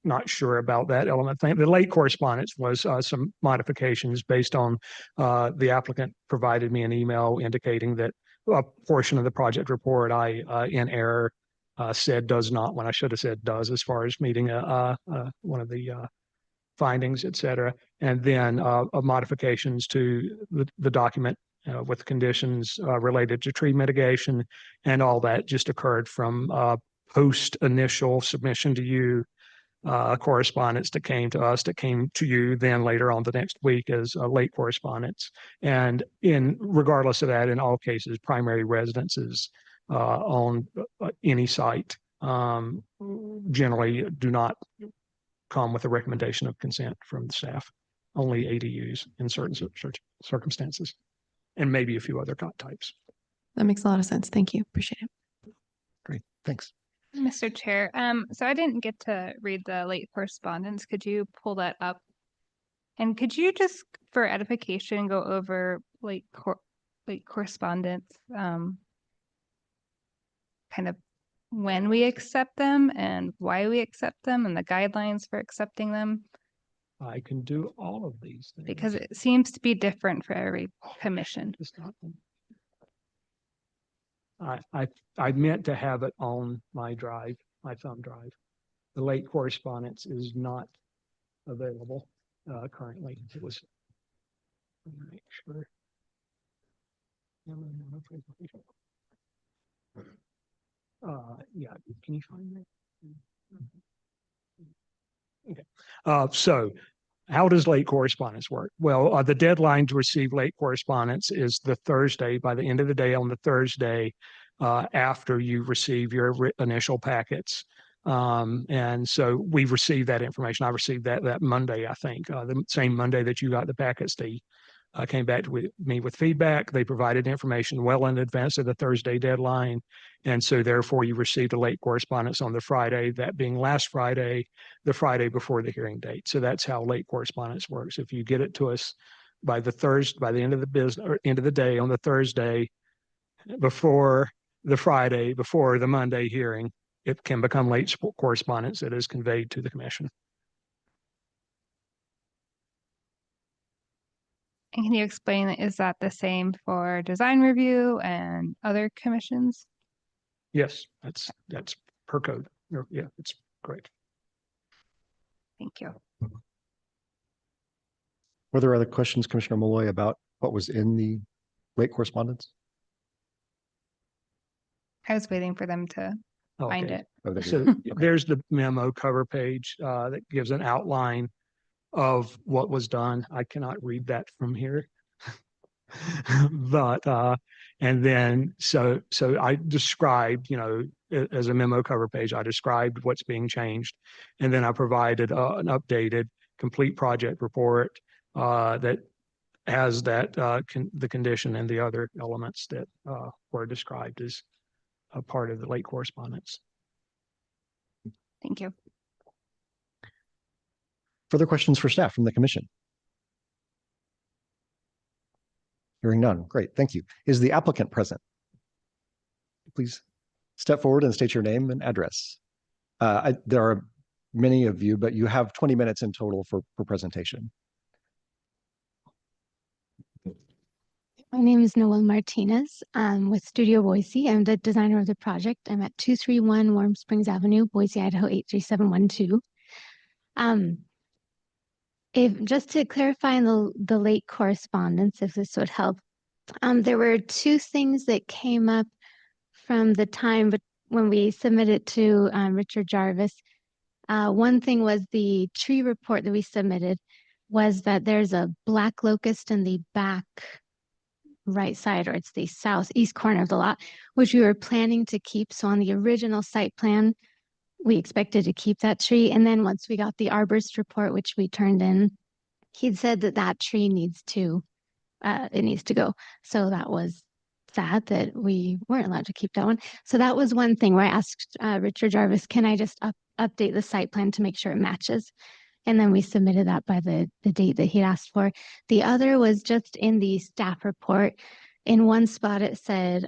not sure about that element thing. The late correspondence was some modifications based on the applicant provided me an email indicating that a portion of the project report I in error said does not, when I should have said does, as far as meeting one of the findings, et cetera. And then modifications to the document with conditions related to tree mitigation, and all that just occurred from post initial submission to you correspondence that came to us, that came to you then later on the next week as late correspondence. And regardless of that, in all cases, primary residences on any site generally do not come with a recommendation of consent from the staff. Only ADUs in certain circumstances, and maybe a few other types. That makes a lot of sense. Thank you. Appreciate it. Great. Thanks. Mr. Chair, so I didn't get to read the late correspondence. Could you pull that up? And could you just, for edification, go over late correspondence, kind of when we accept them and why we accept them and the guidelines for accepting them? I can do all of these things. Because it seems to be different for every commission. I meant to have it on my drive, my thumb drive. The late correspondence is not available currently. It was. Make sure. Yeah, can you find that? Okay. So how does late correspondence work? Well, the deadline to receive late correspondence is the Thursday, by the end of the day on the Thursday after you receive your initial packets. And so we received that information. I received that Monday, I think, the same Monday that you got the packets. They came back to me with feedback. They provided information well in advance of the Thursday deadline. And so therefore you received a late correspondence on the Friday, that being last Friday, the Friday before the hearing date. So that's how late correspondence works. If you get it to us by the end of the business or end of the day on the Thursday before the Friday, before the Monday hearing, it can become late correspondence that is conveyed to the commission. And can you explain, is that the same for design review and other commissions? Yes, that's per code. Yeah, it's great. Thank you. Were there other questions, Commissioner Malloy, about what was in the late correspondence? I was waiting for them to find it. Oh, there So there's the memo cover page that gives an outline of what was done. I cannot read that from here. But and then so I described, as a memo cover page, I described what's being changed, and then I provided an updated complete project report that has that the condition and the other elements that were described as a part of the late correspondence. Thank you. Further questions for staff from the commission? Hearing none. Great. Thank you. Is the applicant present? Please step forward and state your name and address. There are many of you, but you have 20 minutes in total for presentation. My name is Noel Martinez. With Studio Boise. I'm the designer of the project. I'm at 231 Warm Springs Avenue, Boise, Idaho 83712. If just to clarify in the late correspondence, if this would help, there were two things that came up from the time but when we submitted to Richard Jarvis. One thing was the tree report that we submitted was that there's a black locust in the back right side, or it's the southeast corner of the lot, which we were planning to keep. So on the original site plan, we expected to keep that tree. And then once we got the arborist report, which we turned in, he'd said that that tree needs to go. So that was sad that we weren't allowed to keep that one. So that was one thing where I asked Richard Jarvis, can I just update the site plan to make sure it matches? And then we submitted that by the date that he'd asked for. The other was just in the staff report. In one spot it said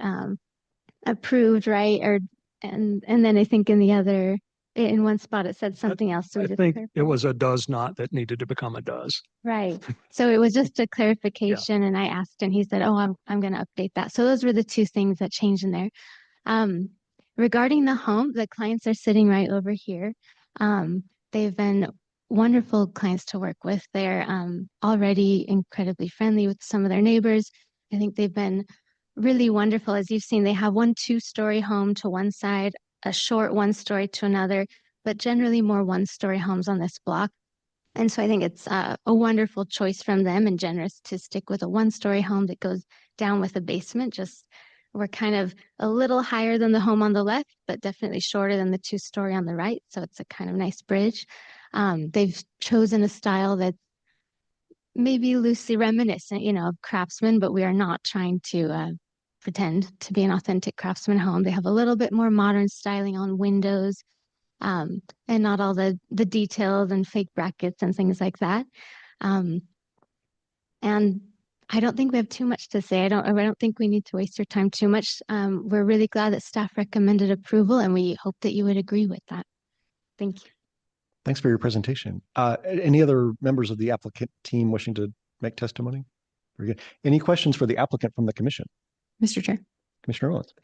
approved, right? And then I think in one spot it said something else. So I think it was a does not that needed to become a does. Right. So it was just a clarification, and I asked, and he said, "Oh, I'm going to update that." So those were the two things that changed in there. Regarding the home, the clients are sitting right over here. They've been wonderful clients to work with. They're already incredibly friendly with some of their neighbors. I think they've been really wonderful. As you've seen, they have one 2-story home to one side, a short 1-story to another, but generally more 1-story homes on this block. And so I think it's a wonderful choice from them and generous to stick with a 1-story home that goes down with a basement. Just we're kind of a little higher than the home on the left, but definitely shorter than the 2-story on the right. So it's a kind of nice bridge. They've chosen a style that's maybe loosely reminiscent, of Craftsman, but we are not trying to pretend to be an authentic Craftsman home. They have a little bit more modern styling on windows, and not all the details and fake brackets and things like that. And I don't think we have too much to say. I don't think we need to waste your time too much. We're really glad that staff recommended approval, and we hope that you would agree with that. Thank you. Thanks for your presentation. Any other members of the applicant team wishing to make testimony? Very good. Any questions for the applicant from the commission? Mr. Chair. Commissioner Owens.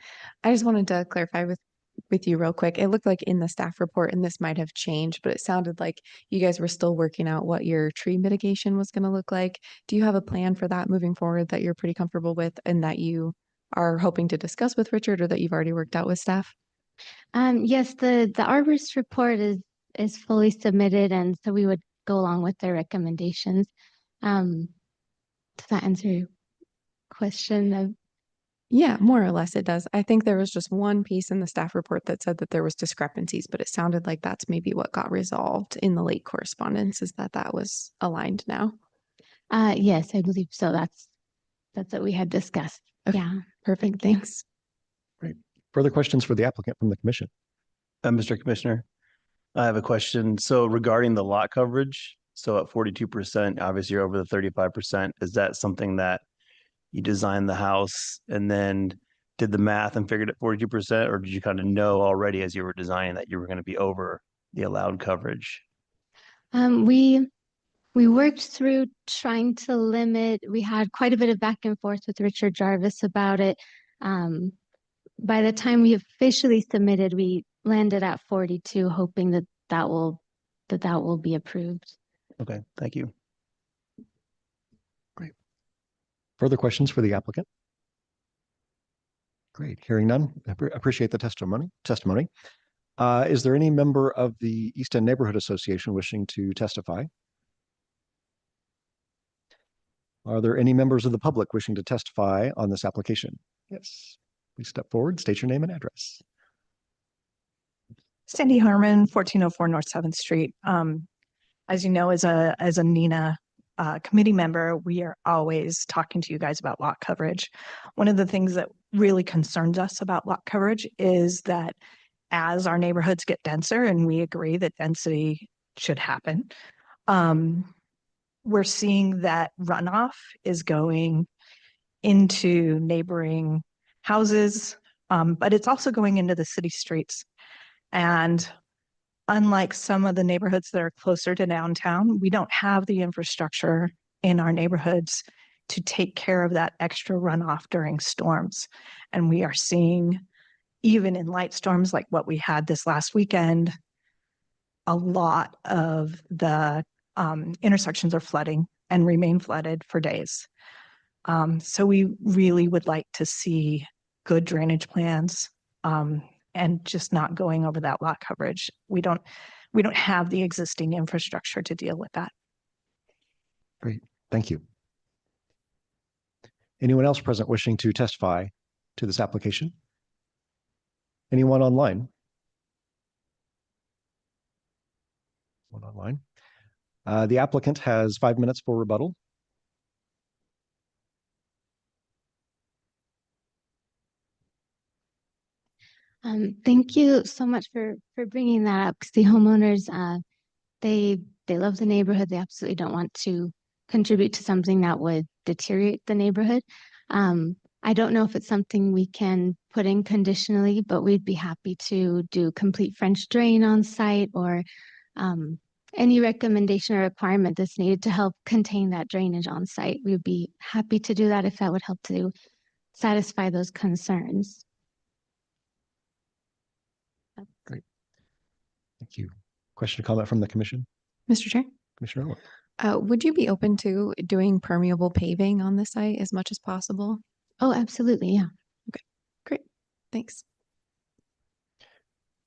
I just wanted to clarify with you real quick. It looked like in the staff report, and this might have changed, but it sounded like you guys were still working out what your tree mitigation was going to look like. Do you have a plan for that moving forward that you're pretty comfortable with and that you are hoping to discuss with Richard, or that you've already worked out with staff? Yes, the arborist report is fully submitted, and so we would go along with their recommendations. Does that answer your question? Yeah, more or less it does. I think there was just one piece in the staff report that said that there was discrepancies, but it sounded like that's maybe what got resolved in the late correspondence, is that was aligned now. Yes, I believe so. That's what we had discussed. Okay. Yeah. Perfect. Thanks. Great. Further questions for the applicant from the commission? Mr. Commissioner, I have a question. So regarding the lot coverage, so at 42%, obviously you're over the 35%. Is that something that you designed the house and then did the math and figured at 42%, or did you kind of know already as you were designing that you were going to be over the allowed coverage? We worked through trying to limit. We had quite a bit of back and forth with Richard Jarvis about it. By the time we officially submitted, we landed at 42, hoping that will be approved. Okay, thank you. Great. Further questions for the applicant? Great. Hearing none, appreciate the testimony. Is there any member of the East End Neighborhood Association wishing to testify? Are there any members of the public wishing to testify on this application? Yes. Please step forward, state your name and address. Sandy Harmon, 1404 North 7th Street. As you know, as a NENA committee member, we are always talking to you guys about lot coverage. One of the things that really concerns us about lot coverage is that as our neighborhoods get denser, and we agree that density should happen, we're seeing that runoff is going into neighboring houses, but it's also going into the city streets. And unlike some of the neighborhoods that are closer to downtown, we don't have the infrastructure in our neighborhoods to take care of that extra runoff during storms. And we are seeing, even in light storms like what we had this last weekend, a lot of the intersections are flooding and remain flooded for days. So we really would like to see good drainage plans and just not going over that lot coverage. We don't have the existing infrastructure to deal with that. Great, thank you. Anyone else present wishing to testify to this application? Anyone online? One online. The applicant has 5 minutes for rebuttal. Thank you so much for bringing that up, because the homeowners, they love the neighborhood. They absolutely don't want to contribute to something that would deteriorate the neighborhood. I don't know if it's something we can put in conditionally, but we'd be happy to do complete French drain on site, or any recommendation or requirement that's needed to help contain that drainage on site. We'd be happy to do that if that would help to satisfy those concerns. Great. Thank you. Question or comment from the commission? Mr. Chair, Commissioner Owen. would you be open to doing permeable paving on the site as much as possible? Oh, absolutely. Yeah. Okay, great. Thanks.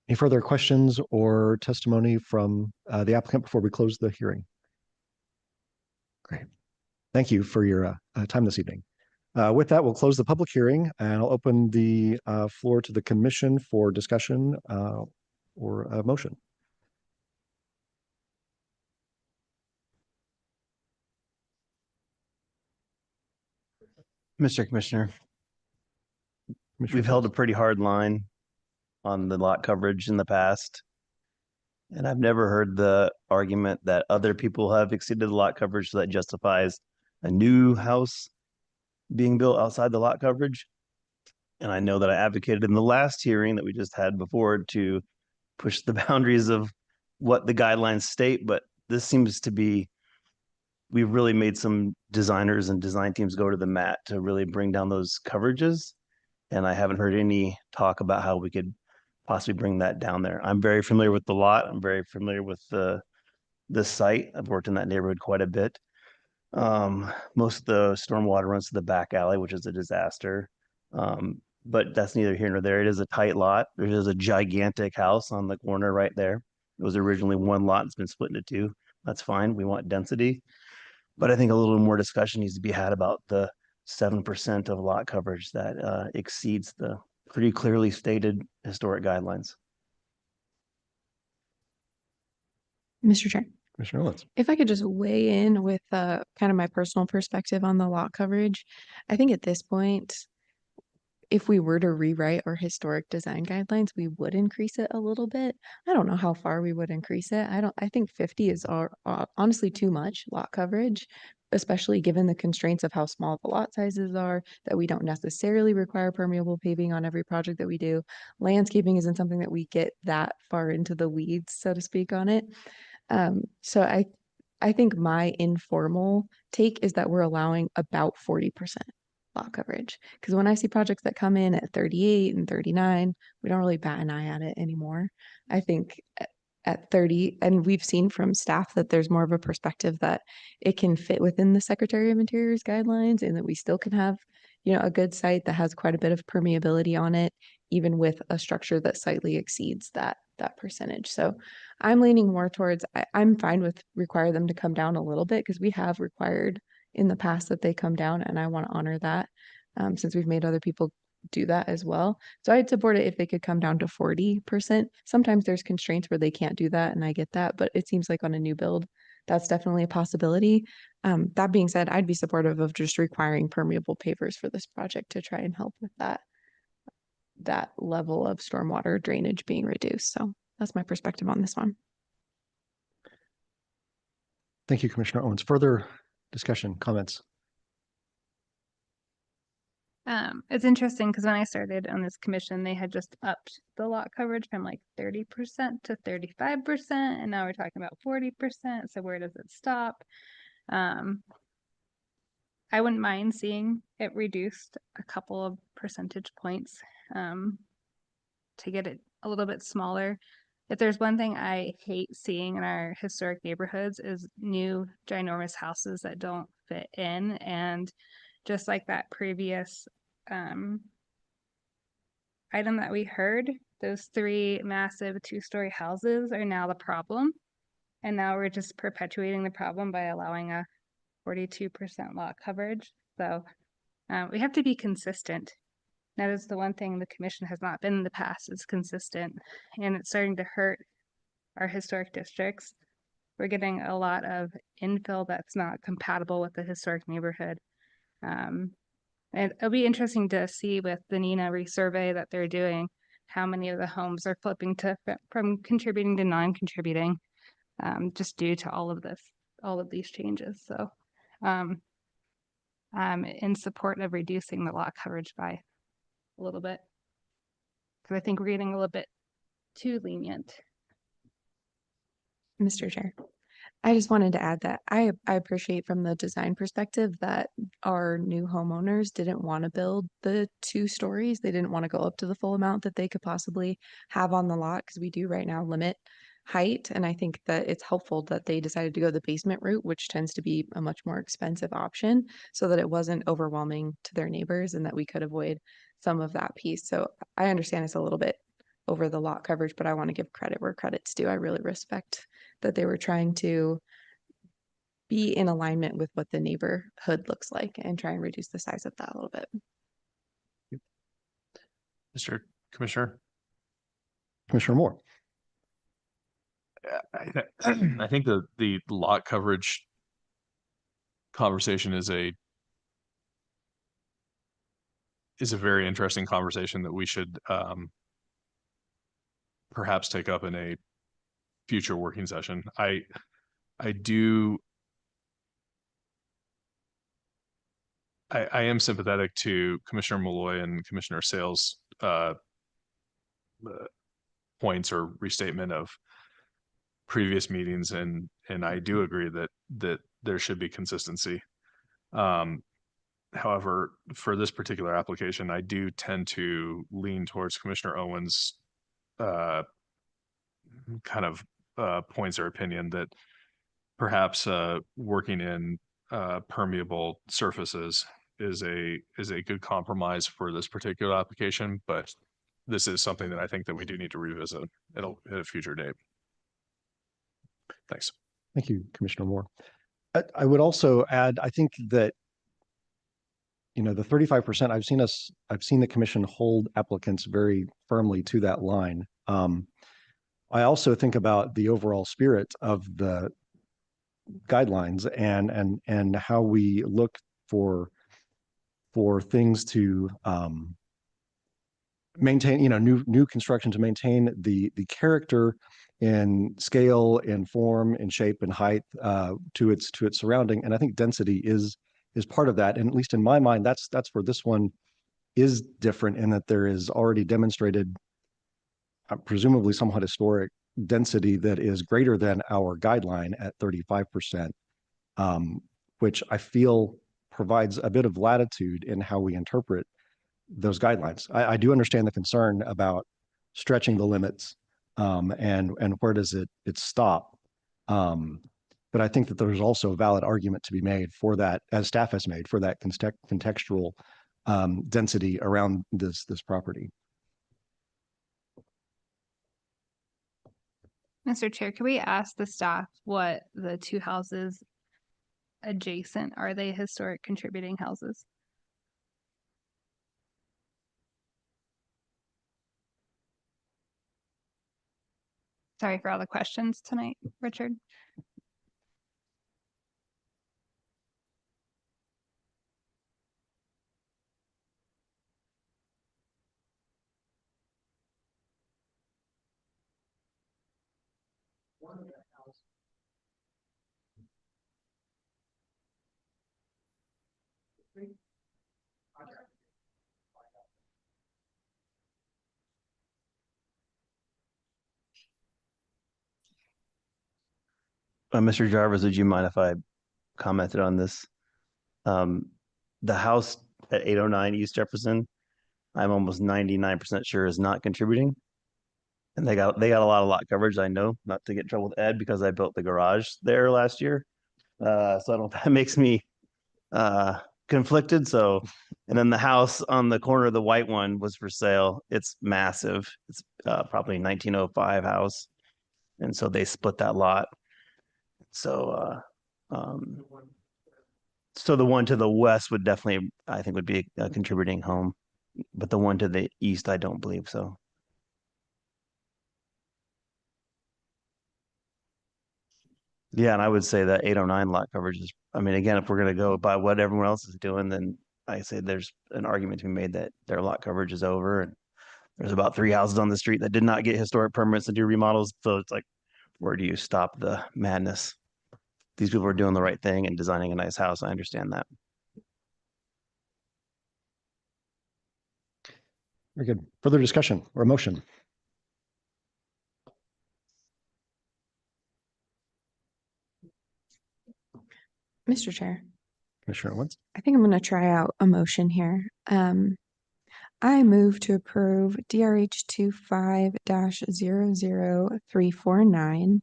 Any further questions or testimony from the applicant before we close the hearing? Great. Thank you for your time this evening. With that, we'll close the public hearing, and I'll open the floor to the commission for discussion or a motion. Mr. Commissioner, we've held a pretty hard line on the lot coverage in the past. And I've never heard the argument that other people have exceeded the lot coverage, so that justifies a new house being built outside the lot coverage. And I know that I advocated in the last hearing that we just had before to push the boundaries of what the guidelines state, but this seems to be, we've really made some designers and design teams go to the mat to really bring down those coverages. And I haven't heard any talk about how we could possibly bring that down there. I'm very familiar with the lot. I'm very familiar with the site. I've worked in that neighborhood quite a bit. Most of the stormwater runs to the back alley, which is a disaster. But that's neither here nor there. It is a tight lot. There is a gigantic house on the corner right there. It was originally one lot. It's been split into two. That's fine. We want density. But I think a little more discussion needs to be had about the 7% of lot coverage that exceeds the pretty clearly stated historic guidelines. Mr. Chair. Commissioner Owens. If I could just weigh in with kind of my personal perspective on the lot coverage, I think at this point, if we were to rewrite our historic design guidelines, we would increase it a little bit. I don't know how far we would increase it. I think 50 is honestly too much lot coverage, especially given the constraints of how small the lot sizes are, that we don't necessarily require permeable paving on every project that we do. Landscaping isn't something that we get that far into the weeds, so to speak, on it. So I think my informal take is that we're allowing about 40% lot coverage. Because when I see projects that come in at 38 and 39, we don't really bat an eye at it anymore. I think at 30, and we've seen from staff that there's more of a perspective that it can fit within the Secretary of Interior's guidelines, and that we still can have, you know, a good site that has quite a bit of permeability on it, even with a structure that slightly exceeds that percentage. So I'm leaning more towards, I'm fine with require them to come down a little bit, because we have required in the past that they come down, and I want to honor that since we've made other people do that as well. So I'd support it if they could come down to 40%. Sometimes there's constraints where they can't do that, and I get that, but it seems like on a new build, that's definitely a possibility. That being said, I'd be supportive of just requiring permeable pavers for this project to try and help with that level of stormwater drainage being reduced. So that's my perspective on this one. Thank you, Commissioner Owens. Further discussion, comments? It's interesting because when I started on this commission, they had just upped the lot coverage from like 30% to 35%, and now we're talking about 40%. So where does it stop? I wouldn't mind seeing it reduced a couple of percentage points to get it a little bit smaller. If there's one thing I hate seeing in our historic neighborhoods is new ginormous houses that don't fit in. And just like that previous item that we heard, those 3 massive 2-story houses are now the problem. And now we're just perpetuating the problem by allowing a 42% lot coverage. So we have to be consistent. That is the one thing the commission has not been in the past, is consistent. And it's starting to hurt our historic districts. We're getting a lot of infill that's not compatible with the historic neighborhood. And it'll be interesting to see with the NINA resurvey that they're doing, how many of the homes are flipping to from contributing to non-contributing, just due to all of these changes. So I'm in support of reducing the lot coverage by a little bit, because I think we're getting a little bit too lenient. Mr. Chair, I just wanted to add that I appreciate from the design perspective that our new homeowners didn't want to build the 2 stories. They didn't want to go up to the full amount that they could possibly have on the lot, because we do right now limit height. And I think that it's helpful that they decided to go the basement route, which tends to be a much more expensive option, so that it wasn't overwhelming to their neighbors and that we could avoid some of that piece. So I understand it's a little bit over the lot coverage, but I want to give credit where credit's due. I really respect that they were trying to be in alignment with what the neighborhood looks like and try and reduce the size of that a little bit. Mr. Commissioner? Commissioner Moore. I think the lot coverage conversation is a very interesting conversation that we should perhaps take up in a future working session. I am sympathetic to Commissioner Malloy and Commissioner Sales' points or restatement of previous meetings, and I do agree that there should be consistency. However, for this particular application, I do tend to lean towards Commissioner Owen's kind of points or opinion that perhaps working in permeable surfaces is a good compromise for this particular application, but this is something that I think that we do need to revisit at a future date. Thanks. Thank you, Commissioner Moore. I would also add, I think that, you know, the 35%, I've seen the commission hold applicants very firmly to that line. I also think about the overall spirit of the guidelines and how we look for things to maintain, you know, new construction to maintain the character in scale, in form, in shape, and height to its surrounding. And I think density is part of that. And at least in my mind, that's where this one is different, in that there is already demonstrated presumably somewhat historic density that is greater than our guideline at 35%, which I feel provides a bit of latitude in how we interpret those guidelines. I do understand the concern about stretching the limits and where does it stop. But I think that there's also a valid argument to be made for that, as staff has made, for that contextual density around this property. Mr. Chair, can we ask the staff what the 2 houses adjacent, are they historic contributing houses? Sorry for all the questions tonight, Richard. Mr. Jarvis, would you mind if I commented on this? the house at 809 East Jefferson, I'm almost 99% sure is not contributing. And they got a lot of lot coverage. I know, not to get in trouble with Ed, because I built the garage there last year. So I don't, that makes me conflicted. So, and then the house on the corner of the white one was for sale. It's massive. It's probably 1905 house. And so they split that lot. So so the one to the west would definitely, I think, would be a contributing home, but the one to the east, I don't believe so. Yeah, and I would say that 809 lot coverage is, I mean, again, if we're going to go by what everyone else is doing, then I say there's an argument to be made that their lot coverage is over. And there's about 3 houses on the street that did not get historic permits to do remodels. So it's like, where do you stop the madness? These people are doing the right thing and designing a nice house. I understand that. Very good. Further discussion or motion? Mr. Chair, Commissioner Owens? I think I'm going to try out a motion here. I move to approve DRH 25-00349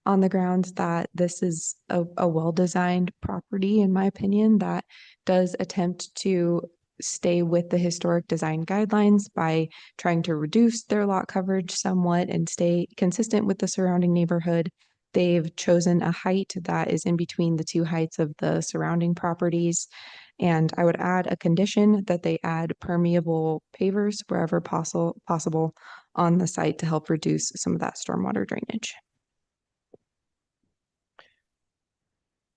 on the grounds that this is a well-designed property, in my opinion, that does attempt to stay with the historic design guidelines by trying to reduce their lot coverage somewhat and stay consistent with the surrounding neighborhood. They've chosen a height that is in between the 2 heights of the surrounding properties. And I would add a condition that they add permeable pavers wherever possible on the site to help reduce some of that stormwater drainage.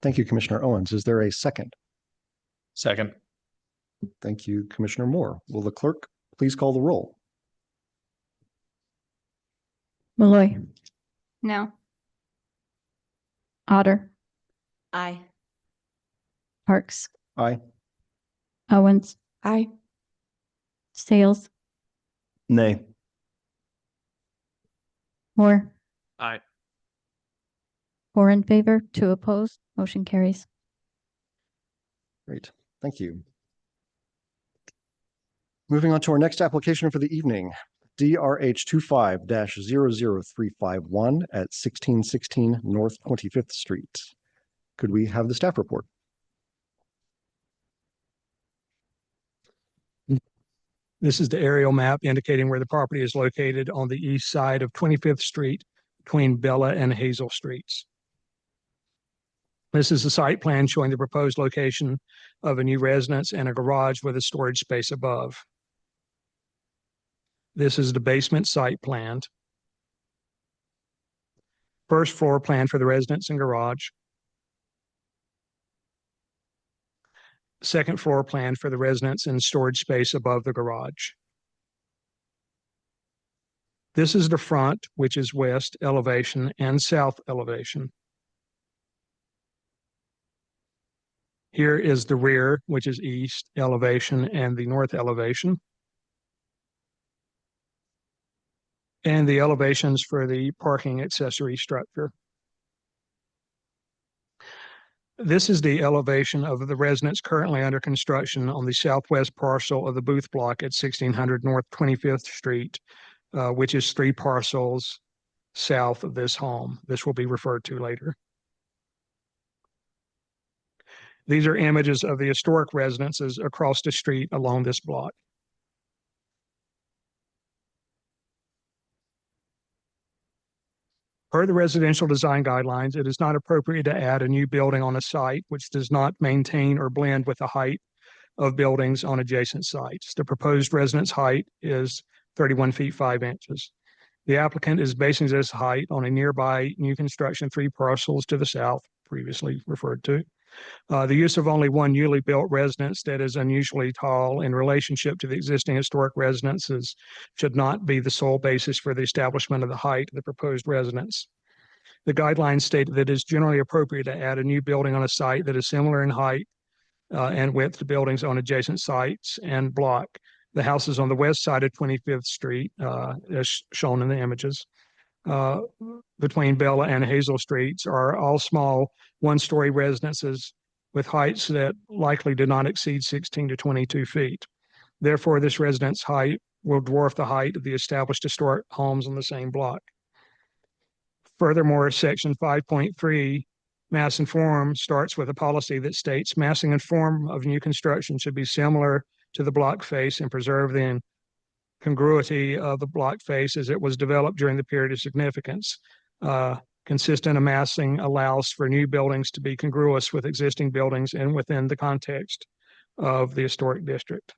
Thank you, Commissioner Owens. Is there a second? Second. Thank you, Commissioner Moore. Will the clerk please call the roll? Malloy, No. Otter, Aye. Parks, Aye. Owens, Aye. Sales, Nay. Moore, Aye. 4 in favor, 2 opposed, motion carries. Great. Thank you. Moving on to our next application for the evening, DRH 25-00351 at 1616 North 25th Street. Could we have the staff report? This is the aerial map indicating where the property is located on the east side of 25th Street between Bella and Hazel Streets. This is the site plan showing the proposed location of a new residence and a garage with a storage space above. This is the basement site plan. First floor plan for the residence and garage. Second floor plan for the residence and storage space above the garage. This is the front, which is west elevation and south elevation. Here is the rear, which is east elevation and the north elevation. And the elevations for the parking accessory structure. This is the elevation of the residence currently under construction on the southwest parcel of the Booth Block at 1600 North 25th Street, which is 3 parcels south of this home. This will be referred to later. These are images of the historic residences across the street along this block. Per the residential design guidelines, it is not appropriate to add a new building on a site which does not maintain or blend with the height of buildings on adjacent sites. The proposed residence height is 31 feet 5 inches. The applicant is basing this height on a nearby new construction 3 parcels to the south, previously referred to. The use of only one newly built residence that is unusually tall in relationship to the existing historic residences should not be the sole basis for the establishment of the height of the proposed residence. The guidelines state that it is generally appropriate to add a new building on a site that is similar in height and width to buildings on adjacent sites and block. The houses on the west side of 25th Street, as shown in the images, between Bella and Hazel Streets are all small 1-story residences with heights that likely do not exceed 16 to 22 feet. Therefore, this residence height will dwarf the height of the established historic homes on the same block. Furthermore, Section 5.3 mass and form starts with a policy that states massing and form of new construction should be similar to the block face and preserve the congruity of the block face as it was developed during the period of significance. Consistent amassing allows for new buildings to be congruous with existing buildings and within the context of the historic district.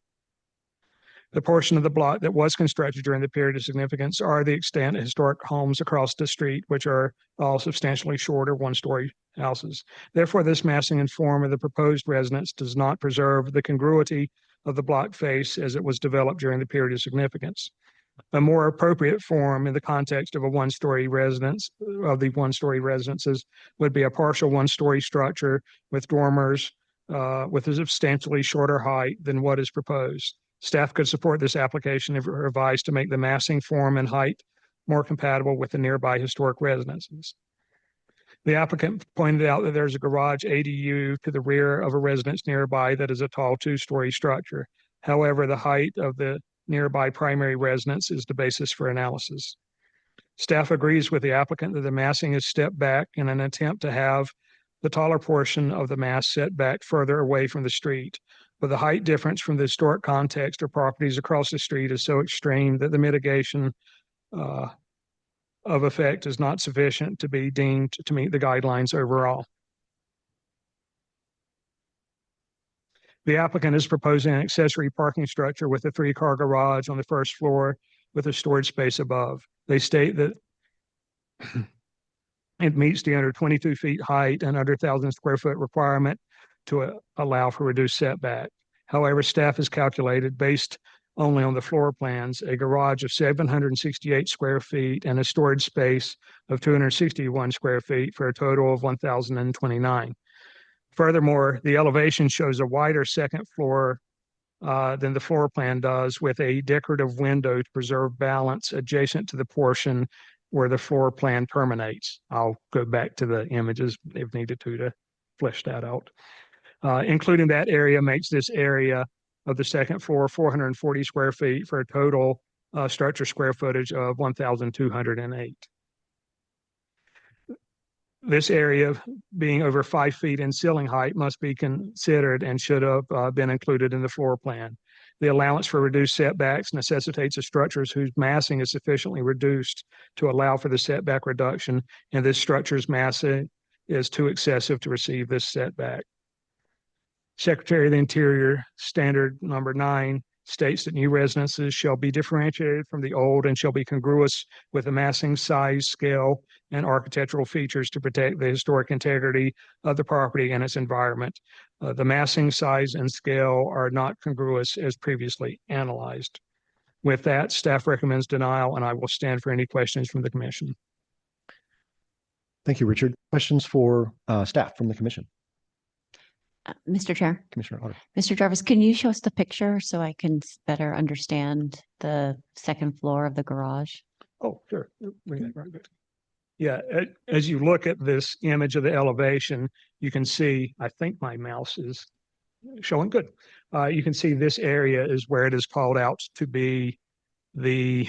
The portion of the block that was constructed during the period of significance are the extant historic homes across the street, which are all substantially shorter one-story houses. Therefore, this massing and form of the proposed residence does not preserve the congruity of the block face as it was developed during the period of significance. A more appropriate form in the context of a one-story residence, of the one-story residences, would be a partial one-story structure with dormers with a substantially shorter height than what is proposed. Staff could support this application if revised to make the massing form and height more compatible with the nearby historic residences. The applicant pointed out that there's a garage ADU to the rear of a residence nearby that is a tall two-story structure. However, the height of the nearby primary residence is the basis for analysis. Staff agrees with the applicant that the massing is stepped back in an attempt to have the taller portion of the mass set back further away from the street. But the height difference from the historic context of properties across the street is so extreme that the mitigation of effect is not sufficient to be deemed to meet the guidelines overall. The applicant is proposing an accessory parking structure with a 3-car garage on the first floor with a storage space above. They state that it meets the under 22 feet height and under 1,000 square foot requirement to allow for reduced setback. However, staff has calculated, based only on the floor plans, a garage of 768 square feet and a storage space of 261 square feet for a total of 1,029. Furthermore, the elevation shows a wider second floor than the floor plan does, with a decorative window to preserve balance adjacent to the portion where the floor plan terminates. I'll go back to the images if needed to flesh that out. Including that area makes this area of the second floor 440 square feet for a total structure square footage of 1,208. This area, being over 5 feet in ceiling height, must be considered and should have been included in the floor plan. The allowance for reduced setbacks necessitates a structures whose massing is sufficiently reduced to allow for the setback reduction, and this structure's massing is too excessive to receive this setback. Secretary of the Interior Standard Number 9 states that new residences shall be differentiated from the old and shall be congruous with the massing, size, scale, and architectural features to protect the historic integrity of the property and its environment. The massing, size, and scale are not congruous as previously analyzed. With that, staff recommends denial, and I will stand for any questions from the commission. Thank you, Richard. Questions for staff from the commission? Mr. Chair. Commissioner Otter. Mr. Jarvis, can you show us the picture so I can better understand the second floor of the garage? Oh, sure. Bring that right back. Yeah, as you look at this image of the elevation, you can see, I think my mouse is showing good. You can see this area is where it is called out to be the,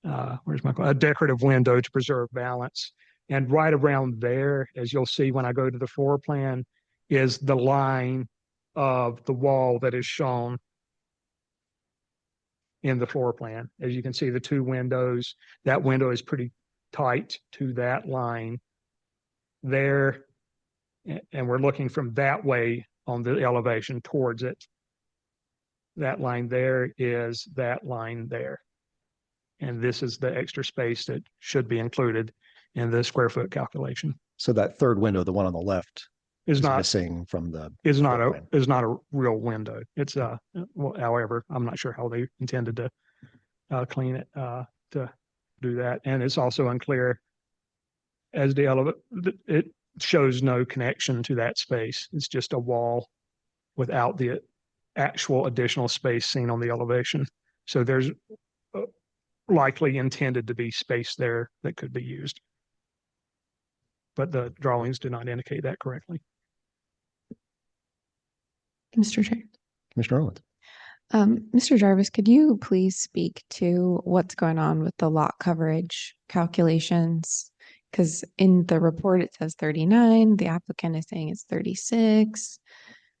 a decorative window to preserve balance. And right around there, as you'll see when I go to the floor plan, is the line of the wall that is shown in the floor plan. As you can see, the two windows, that window is pretty tight to that line there. And we're looking from that way on the elevation towards it. That line there is that line there. And this is the extra space that should be included in the square foot calculation. So that third window, the one on the left, is not missing from the is not a real window. It's well, however, I'm not sure how they intended to clean it to do that, and it's also unclear as the elevator. It shows no connection to that space. It's just a wall without the actual additional space seen on the elevation. So there's likely intended to be space there that could be used, but the drawings do not indicate that correctly. Mr. Chair. Commissioner Owens. Mr. Jarvis, could you please speak to what's going on with the lot coverage calculations? Because in the report, it says 39, the applicant is saying it's 36.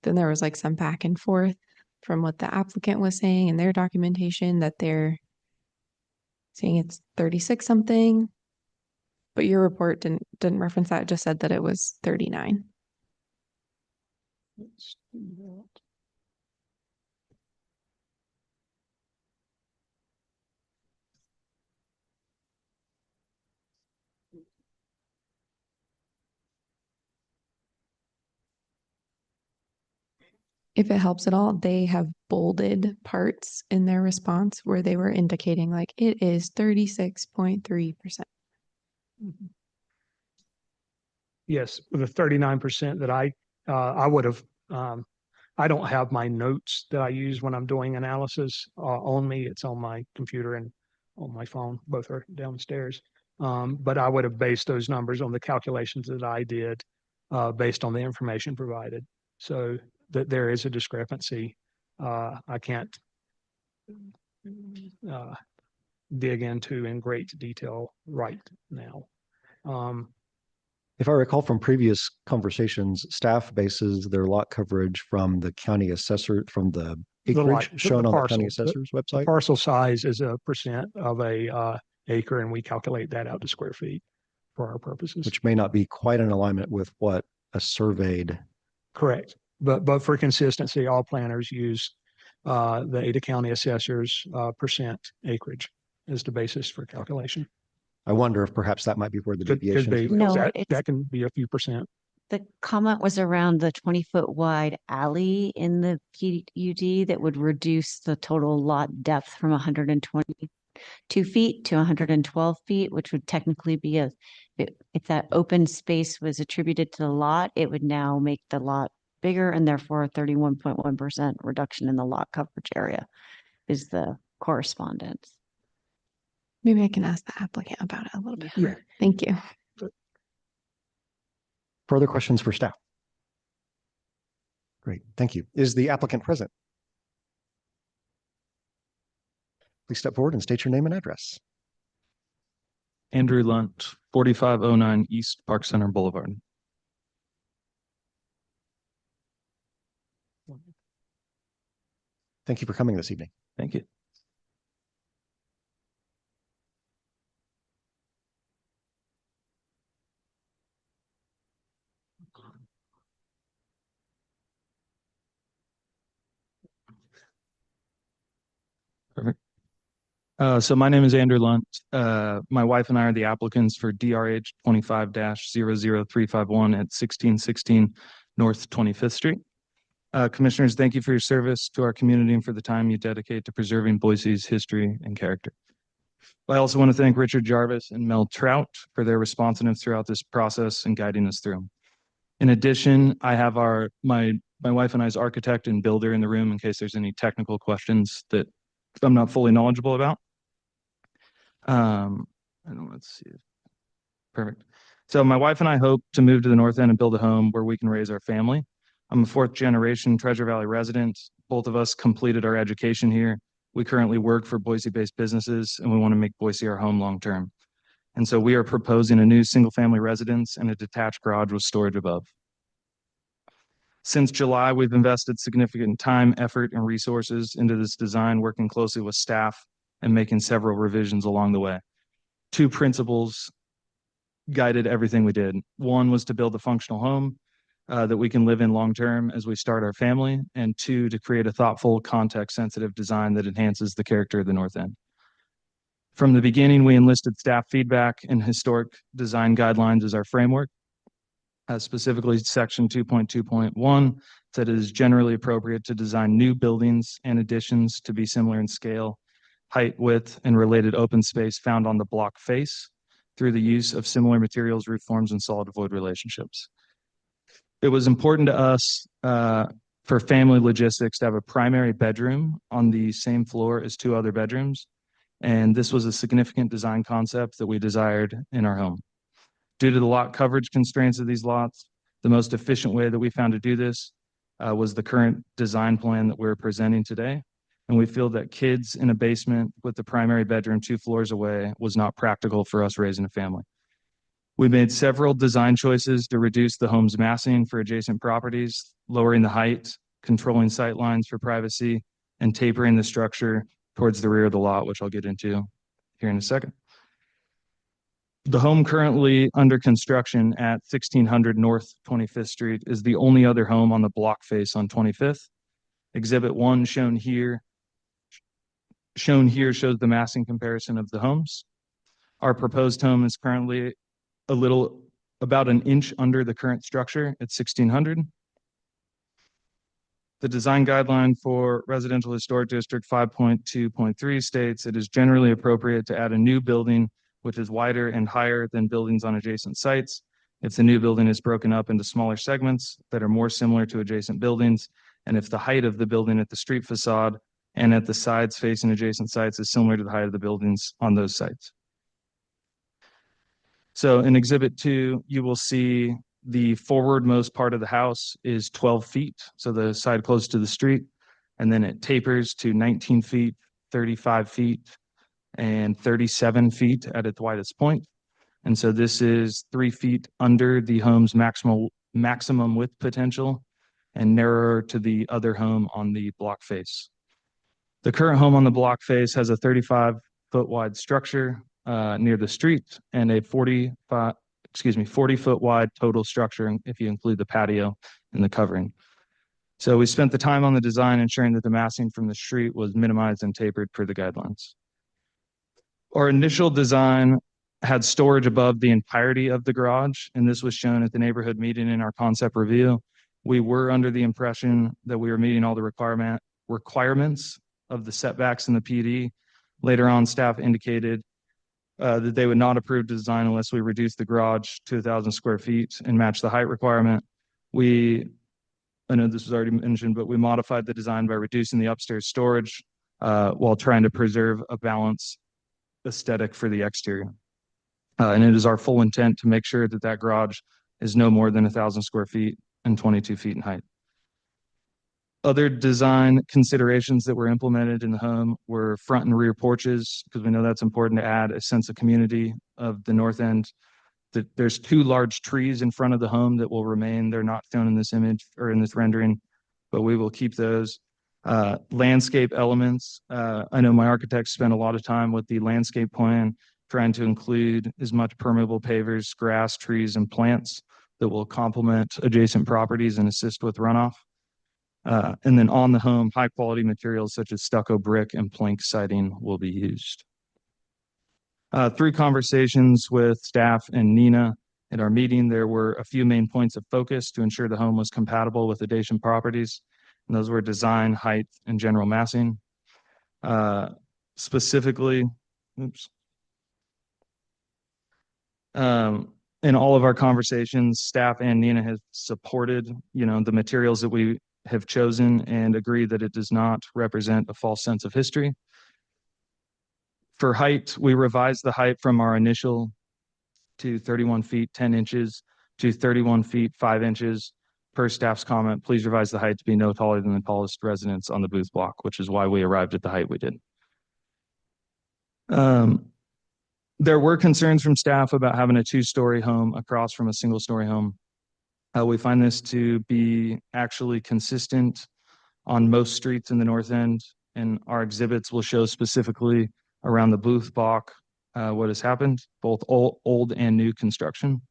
Then there was like some back and forth from what the applicant was saying in their documentation that they're saying it's 36 something. But your report didn't reference that, it just said that it was 39. Let's do that. If it helps at all, they have bolded parts in their response where they were indicating like it is 36.3%. Yes, with the 39% that I would have, I don't have my notes that I use when I'm doing analysis on me. It's on my computer and on my phone. Both are downstairs. But I would have based those numbers on the calculations that I did based on the information provided. So that there is a discrepancy. I can't dig into in great detail right now. If I recall from previous conversations, staff bases their lot coverage from the county assessor, from the acreage shown on the county assessor's website. The parcel size is a percent of a acre, and we calculate that out to square feet for our purposes. Which may not be quite in alignment with what a surveyed. Correct. But for consistency, all planners use the Ada County assessor's percent acreage as the basis for calculation. I wonder if perhaps that might be where the Could deviation. be. No, that can be a few percent. The comment was around the 20-foot wide alley in the PUD that would reduce the total lot depth from 122 feet to 112 feet, which would technically be if that open space was attributed to the lot, it would now make the lot bigger and therefore a 31.1% reduction in the lot coverage area is the correspondence. Maybe I can ask the applicant about it a little bit. Yeah. Thank you. Further questions for staff? Great, thank you. Is the applicant present? Please step forward and state your name and address. Andrew Lunt, 4509 East Park Center Boulevard. Thank you for coming this evening. Thank you. Perfect. So my name is Andrew Lunt. My wife and I are the applicants for DRH 25-00351 at 1616 North 25th Street. Commissioners, thank you for your service to our community and for the time you dedicate to preserving Boise's history and character. I also want to thank Richard Jarvis and Mel Trout for their responsiveness throughout this process and guiding us through. In addition, I have my wife and I's architect and builder in the room in case there's any technical questions that I'm not fully knowledgeable about. Let's see. Perfect. So my wife and I hope to move to the North End and build a home where we can raise our family. I'm a fourth generation Treasure Valley resident. Both of us completed our education here. We currently work for Boise-based businesses, and we want to make Boise our home long-term. And so we are proposing a new single-family residence and a detached garage with storage above. Since July, we've invested significant time, effort, and resources into this design, working closely with staff and making several revisions along the way. Two principles guided everything we did. One was to build a functional home that we can live in long-term as we start our family, and two, to create a thoughtful, context-sensitive design that enhances the character of the North End. From the beginning, we enlisted staff feedback and historic design guidelines as our framework. Specifically, section 2.2.1 said it is generally appropriate to design new buildings and additions to be similar in scale, height, width, and related open space found on the block face through the use of similar materials, roof forms, and solid void relationships. It was important to us for family logistics to have a primary bedroom on the same floor as two other bedrooms. And this was a significant design concept that we desired in our home. Due to the lot coverage constraints of these lots, the most efficient way that we found to do this was the current design plan that we're presenting today. And we feel that kids in a basement with the primary bedroom 2 floors away was not practical for us raising a family. We made several design choices to reduce the home's massing for adjacent properties, lowering the height, controlling sight lines for privacy, and tapering the structure towards the rear of the lot, which I'll get into here in a second. The home currently under construction at 1600 North 25th Street is the only other home on the block face on 25th. Exhibit 1 shown here shows the massing comparison of the homes. Our proposed home is currently about an inch under the current structure at 1600. The design guideline for Residential Historic District 5.2.3 states it is generally appropriate to add a new building which is wider and higher than buildings on adjacent sites if the new building is broken up into smaller segments that are more similar to adjacent buildings, and if the height of the building at the street facade and at the sides facing adjacent sites is similar to the height of the buildings on those sites. So in Exhibit 2, you will see the forwardmost part of the house is 12 feet, so the side close to the street, and then it tapers to 19 feet, 35 feet, and 37 feet at its widest point. And so this is 3 feet under the home's maximum width potential and narrower to the other home on the block face. The current home on the block face has a 35-foot wide structure near the street and a 40-foot wide total structure if you include the patio and the covering. So we spent the time on the design ensuring that the massing from the street was minimized and tapered per the guidelines. Our initial design had storage above the entirety of the garage, and this was shown at the neighborhood meeting in our concept review. We were under the impression that we were meeting all the requirements of the setbacks in the PD. Later on, staff indicated that they would not approve the design unless we reduce the garage to 1,000 square feet and match the height requirement. I know this was already mentioned, but we modified the design by reducing the upstairs storage while trying to preserve a balanced aesthetic for the exterior. And it is our full intent to make sure that that garage is no more than 1,000 square feet and 22 feet in height. Other design considerations that were implemented in the home were front and rear porches, because we know that's important to add a sense of community of the north end. There's 2 large trees in front of the home that will remain. They're not shown in this image or in this rendering, but we will keep those. Landscape elements. I know my architects spent a lot of time with the landscape plan, trying to include as much permeable pavers, grass, trees, and plants that will complement adjacent properties and assist with runoff. And then on the home, high quality materials such as stucco brick and plank siding will be used. Through conversations with staff and Nina at our meeting, there were a few main points of focus to ensure the home was compatible with adjacent properties. And those were design, height, and general massing. Specifically, in all of our conversations, staff and Nina has supported, the materials that we have chosen and agree that it does not represent a false sense of history. For height, we revised the height from our initial to 31 feet, 10 inches to 31 feet, 5 inches. Per staff's comment, please revise the height to be no taller than the tallest residents on the booth block, which is why we arrived at the height we did. There were concerns from staff about having a 2-story home across from a single-story home. We find this to be actually consistent on most streets in the north end, and our exhibits will show specifically around the booth block what has happened, both old and new construction.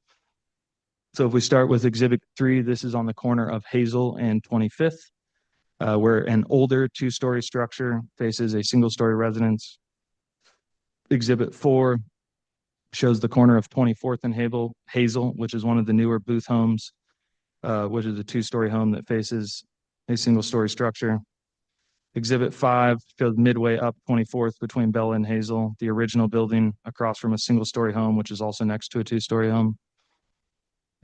So if we start with Exhibit 3, this is on the corner of Hazel and 25th, where an older 2-story structure faces a single-story residence. Exhibit 4 shows the corner of 24th and Hazel, which is one of the newer booth homes, which is a 2-story home that faces a single-story structure. Exhibit 5 shows midway up 24th between Bella and Hazel, the original building across from a single-story home, which is also next to a 2-story home.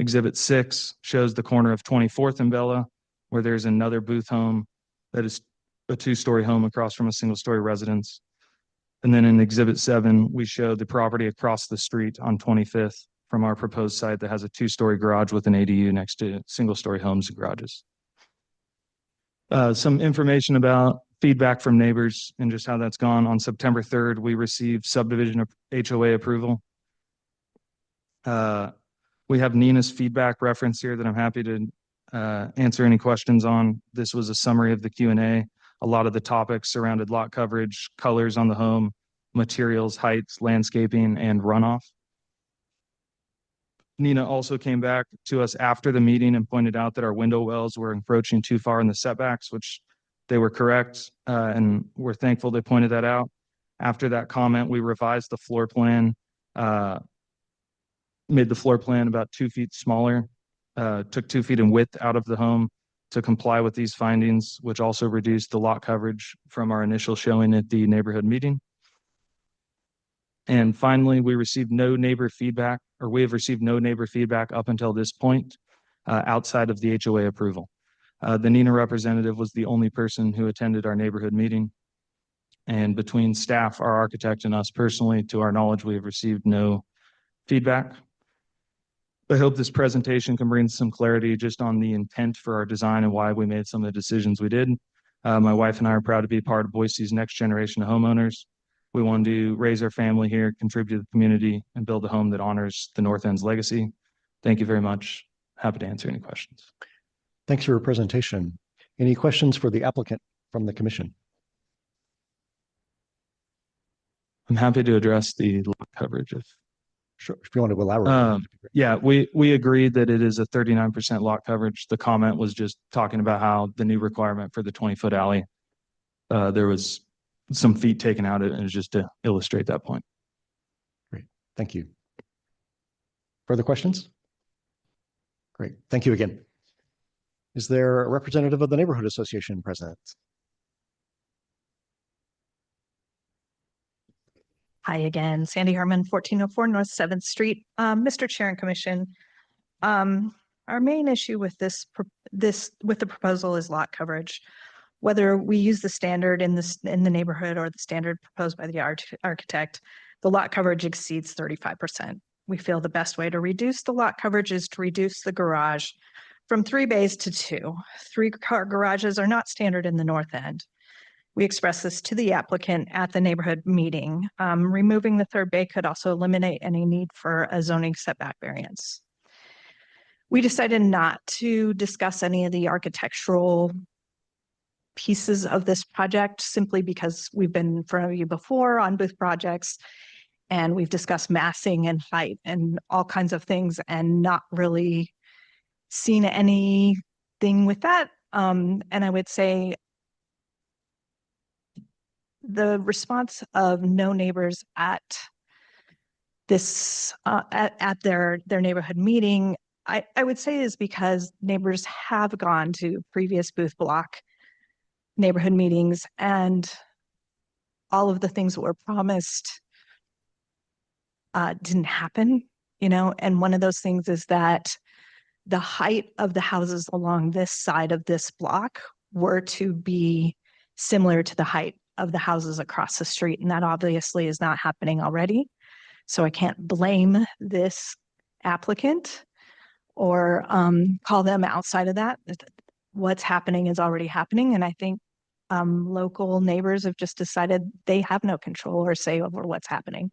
Exhibit 6 shows the corner of 24th and Bella, where there's another booth home that is a 2-story home across from a single-story residence. And then in Exhibit 7, we show the property across the street on 25th from our proposed site that has a 2-story garage with an ADU next to single-story homes and garages. Some information about feedback from neighbors and just how that's gone. On September 3rd, we received subdivision of HOA approval. We have Nina's feedback reference here that I'm happy to answer any questions on. This was a summary of the Q&A. A lot of the topics surrounded lot coverage, colors on the home, materials, heights, landscaping, and runoff. Nina also came back to us after the meeting and pointed out that our window wells were encroaching too far in the setbacks, which they were correct, and we're thankful they pointed that out. After that comment, we revised the floor plan, made the floor plan about 2 feet smaller, took 2 feet in width out of the home to comply with these findings, which also reduced the lot coverage from our initial showing at the neighborhood meeting. And finally, we have received no neighbor feedback up until this point outside of the HOA approval. The Nina representative was the only person who attended our neighborhood meeting. And between staff, our architect, and us personally, to our knowledge, we have received no feedback. I hope this presentation can bring some clarity just on the intent for our design and why we made some of the decisions we did. My wife and I are proud to be part of Boise's next generation of homeowners. We want to raise our family here, contribute to the community, and build a home that honors the North End's legacy. Thank you very much. Happy to answer any questions. Thanks for your presentation. Any questions for the applicant from the commission? I'm happy to address the lot coverage if Sure. If you want to elaborate. Yeah, we agreed that it is a 39% lot coverage. The comment was just talking about how the new requirement for the 20-foot alley, there was some feet taken out, and it was just to illustrate that point. Great. Thank you. Further questions? Great. Thank you again. Is there a representative of the Neighborhood Association present? Hi again, Sandy Harmon, 1404 North 7th Street. Mr. Chair and Commission, our main issue with with the proposal is lot coverage. Whether we use the standard in the neighborhood or the standard proposed by the architect, the lot coverage exceeds 35%. We feel the best way to reduce the lot coverage is to reduce the garage from 3 bays to 2. 3-car garages are not standard in the North End. We expressed this to the applicant at the neighborhood meeting. Removing the 3rd bay could also eliminate any need for a zoning setback variance. We decided not to discuss any of the architectural pieces of this project simply because we've been in front of you before on booth projects, and we've discussed massing and height and all kinds of things and not really seen anything with that. And I would say the response of no neighbors at this at their neighborhood meeting, I would say is because neighbors have gone to previous booth block neighborhood meetings, and all of the things that were promised didn't happen, and one of those things is that the height of the houses along this side of this block were to be similar to the height of the houses across the street, and that obviously is not happening already. So I can't blame this applicant or call them outside of that. What's happening is already happening, and I think local neighbors have just decided they have no control or say over what's happening.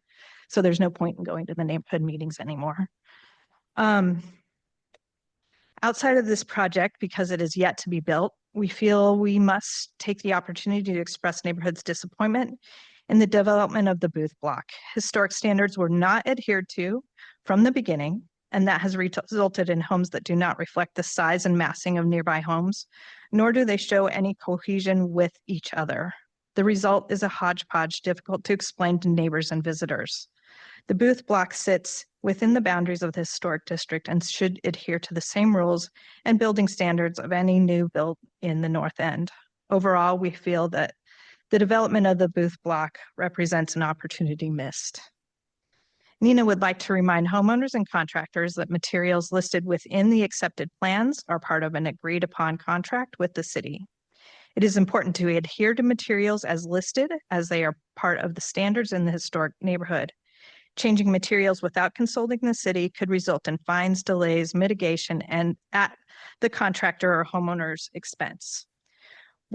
So there's no point in going to the neighborhood meetings anymore. Outside of this project, because it is yet to be built, we feel we must take the opportunity to express neighborhood's disappointment in the development of the booth block. Historic standards were not adhered to from the beginning, and that has resulted in homes that do not reflect the size and massing of nearby homes, nor do they show any cohesion with each other. The result is a hodgepodge difficult to explain to neighbors and visitors. The booth block sits within the boundaries of the historic district and should adhere to the same rules and building standards of any new build in the North End. Overall, we feel that the development of the booth block represents an opportunity missed. Nina would like to remind homeowners and contractors that materials listed within the accepted plans are part of an agreed upon contract with the city. It is important to adhere to materials as listed, as they are part of the standards in the historic neighborhood. Changing materials without consulting the city could result in fines, delays, mitigation, and at the contractor or homeowner's expense.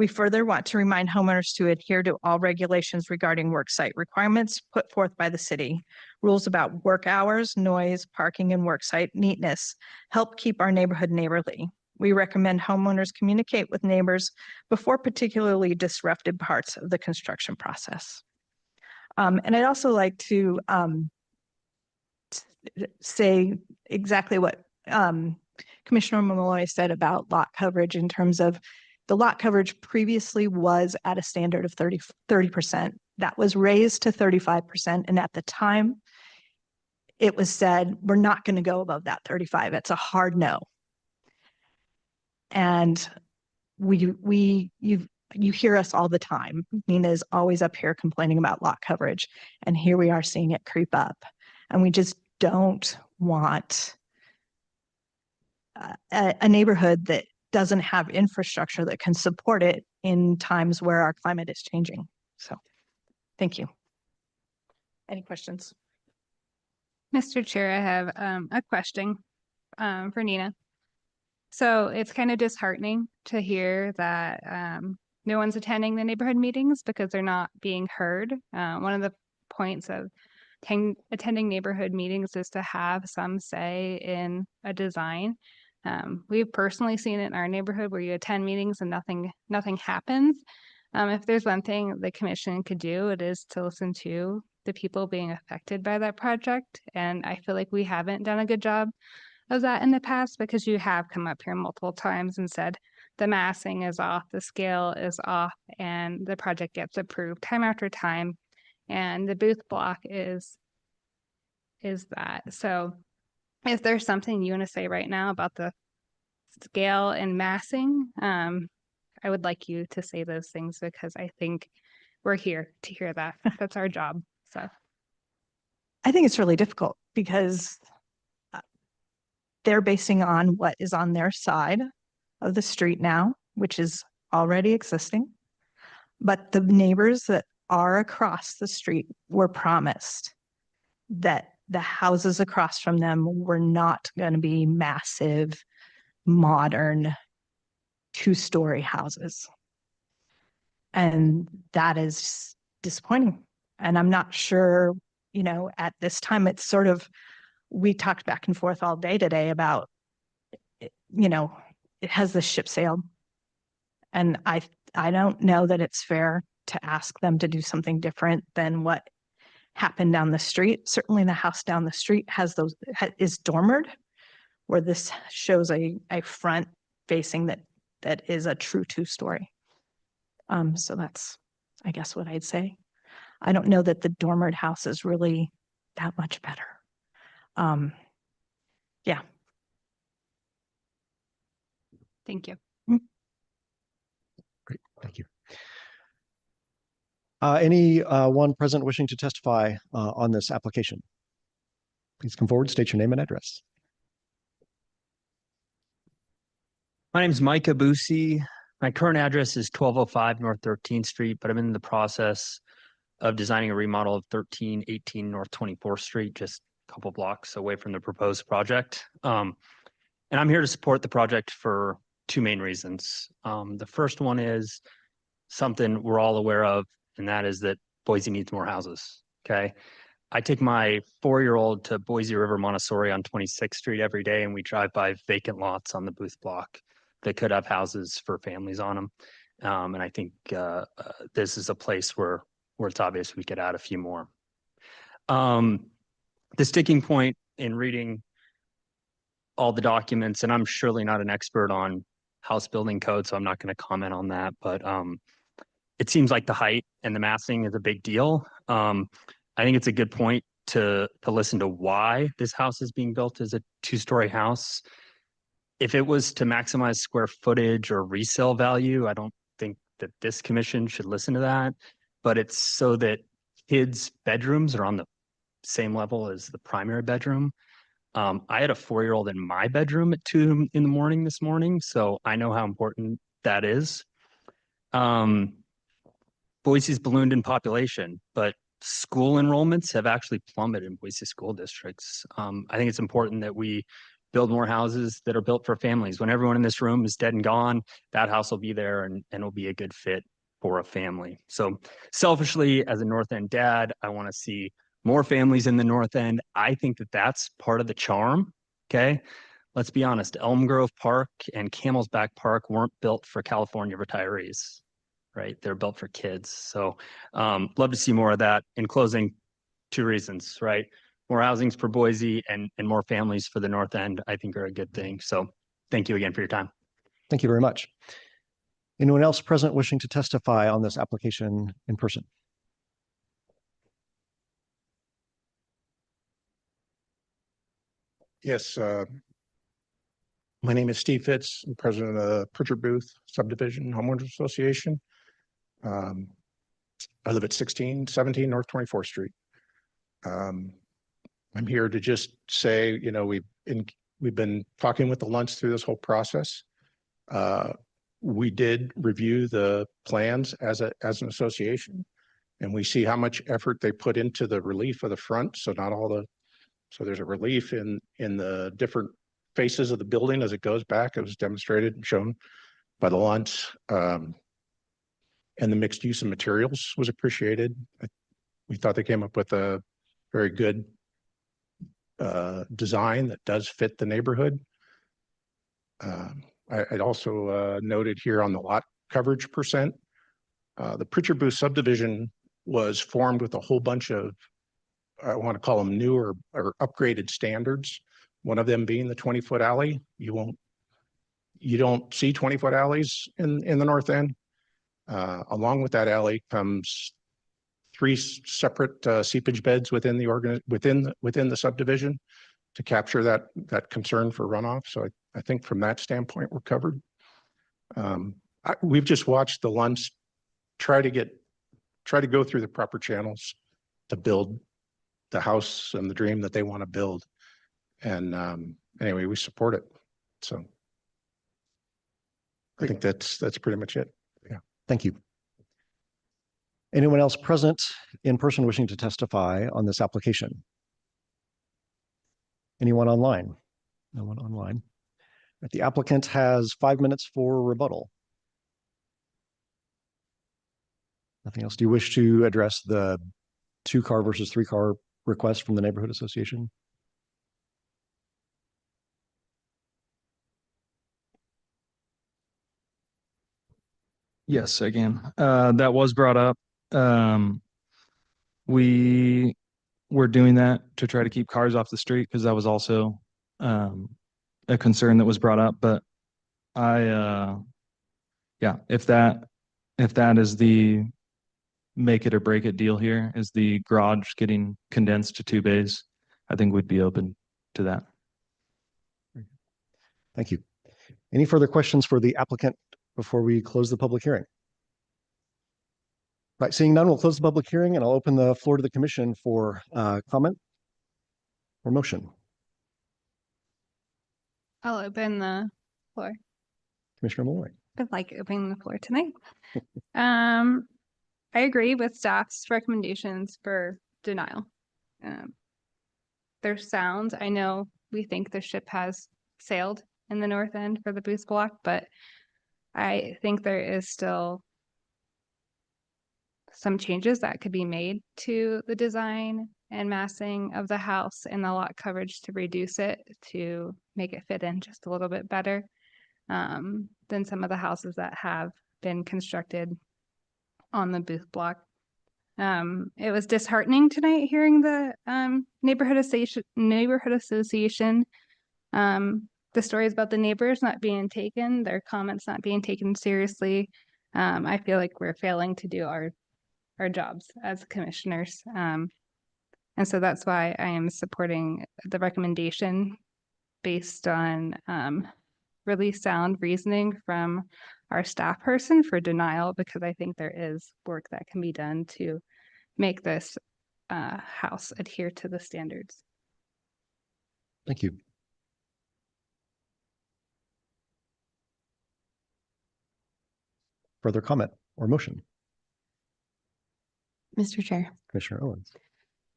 We further want to remind homeowners to adhere to all regulations regarding worksite requirements put forth by the city. Rules about work hours, noise, parking, and worksite neatness help keep our neighborhood neighborly. We recommend homeowners communicate with neighbors before particularly disruptive parts of the construction process. And I'd also like to say exactly what Commissioner Malloy said about lot coverage in terms of the lot coverage previously was at a standard of 30%. That was raised to 35%. And at the time, it was said, we're not going to go above that 35. It's a hard no. And you hear us all the time. Nina is always up here complaining about lot coverage. And here we are seeing it creep up. And we just don't want a neighborhood that doesn't have infrastructure that can support it in times where our climate is changing. So thank you. Any questions? Mr. Chair, I have a question for Nina. So it's kind of disheartening to hear that no one's attending the neighborhood meetings because they're not being heard. One of the points of attending neighborhood meetings is to have some say in a design. We've personally seen it in our neighborhood where you attend meetings and nothing happens. If there's one thing the commission could do, it is to listen to the people being affected by that project. And I feel like we haven't done a good job of that in the past because you have come up here multiple times and said the massing is off, the scale is off, and the project gets approved time after time. And the booth block is that. So if there's something you want to say right now about the scale and massing, I would like you to say those things because I think we're here to hear that. That's our job. So I think it's really difficult because they're basing on what is on their side of the street now, which is already existing. But the neighbors that are across the street were promised that the houses across from them were not going to be massive, modern, two-story houses. And that is disappointing. And I'm not sure, at this time, it's sort of, we talked back and forth all day today about, has the ship sailed? And I don't know that it's fair to ask them to do something different than what happened down the street. Certainly the house down the street is dormered, where this shows a front facing that is a true two-story. So that's, I guess, what I'd say. I don't know that the dormered house is really that much better. Yeah. Thank you. Great, thank you. Anyone present wishing to testify on this application? Please come forward, state your name and address. My name is Mike Abusi. My current address is 1205 North 13th Street, but I'm in the process of designing a remodel of 1318 North 24th Street, just a couple blocks away from the proposed project. And I'm here to support the project for two main reasons. The first one is something we're all aware of, and that is that Boise needs more houses, okay? I take my 4-year-old to Boise River Montessori on 26th Street every day, and we drive by vacant lots on the Booth block that could have houses for families on them. And I think this is a place where it's obvious we could add a few more. The sticking point in reading all the documents, and I'm surely not an expert on house building code, so I'm not going to comment on that, but it seems like the height and the massing is a big deal. I think it's a good point to listen to why this house is being built as a 2-story house. If it was to maximize square footage or resale value, I don't think that this commission should listen to that, but it's so that kids' bedrooms are on the same level as the primary bedroom. I had a 4-year-old in my bedroom at 2 in the morning this morning, so I know how important that is. Boise's ballooned in population, but school enrollments have actually plummeted in Boise school districts. I think it's important that we build more houses that are built for families. When everyone in this room is dead and gone, that house will be there and it'll be a good fit for a family. So selfishly, as a North End dad, I want to see more families in the North End. I think that that's part of the charm. Okay. Let's be honest, Elm Grove Park and Camel's Back Park weren't built for California retirees, right? They're built for kids. So love to see more of that. In closing, 2 reasons, right? More housings for Boise and more families for the North End, I think are a good thing. So thank you again for your time. Thank you very much. Anyone else present wishing to testify on this application in person? Yes, my name is Steve Fitz. I'm president of the Pritchard Booth Subdivision Homeowners Association. I live at 1617 North 24th Street. I'm here to just say, you know, we've been talking with the Luntz through this whole process. We did review the plans as an association, and we see how much effort they put into the relief of the front. So there's a relief in the different faces of the building as it goes back. It was demonstrated and shown by the Luntz. And the mixed use of materials was appreciated. We thought they came up with a very good design that does fit the neighborhood. I'd also noted here on the lot coverage percent, the Pritchard Booth subdivision was formed with a whole bunch of, I want to call them newer or upgraded standards. One of them being the 20-foot alley. You don't see 20-foot alleys in the North End. Along with that alley comes 3 separate seepage beds within the subdivision to capture that concern for runoff. So I think from that standpoint, we're covered. We've just watched the Luntz try to go through the proper channels to build the house and the dream that they want to build. And anyway, we support it. So I think that's pretty much it. Yeah. Thank you. Anyone else present in person wishing to testify on this application? Anyone online? No one online. The applicant has 5 minutes for rebuttal. Nothing else. Do you wish to address the 2-car versus 3-car request from the neighborhood association? Yes, again, that was brought up. We were doing that to try to keep cars off the street because that was also a concern that was brought up. But yeah, if that is the make it or break it deal here, is the garage getting condensed to 2 bays, I think we'd be open to that. Thank you. Any further questions for the applicant before we close the public hearing? Right, seeing none, we'll close the public hearing and I'll open the floor to the commission for comment or motion. I'll open the floor. Commissioner Malloy. I like opening the floor tonight. I agree with staff's recommendations for denial. They're sound. I know we think the ship has sailed in the North End for the Booth Block, but I think there is still some changes that could be made to the design and massing of the house and the lot coverage to reduce it, to make it fit in just a little bit better than some of the houses that have been constructed on the Booth Block. It was disheartening tonight hearing the neighborhood association the stories about the neighbors not being taken, their comments not being taken seriously. I feel like we're failing to do our jobs as commissioners. And so that's why I am supporting the recommendation based on really sound reasoning from our staff person for denial, because I think there is work that can be done to make this house adhere to the standards. Thank you. Further comment or motion? Mr. Chair. Commissioner Owens.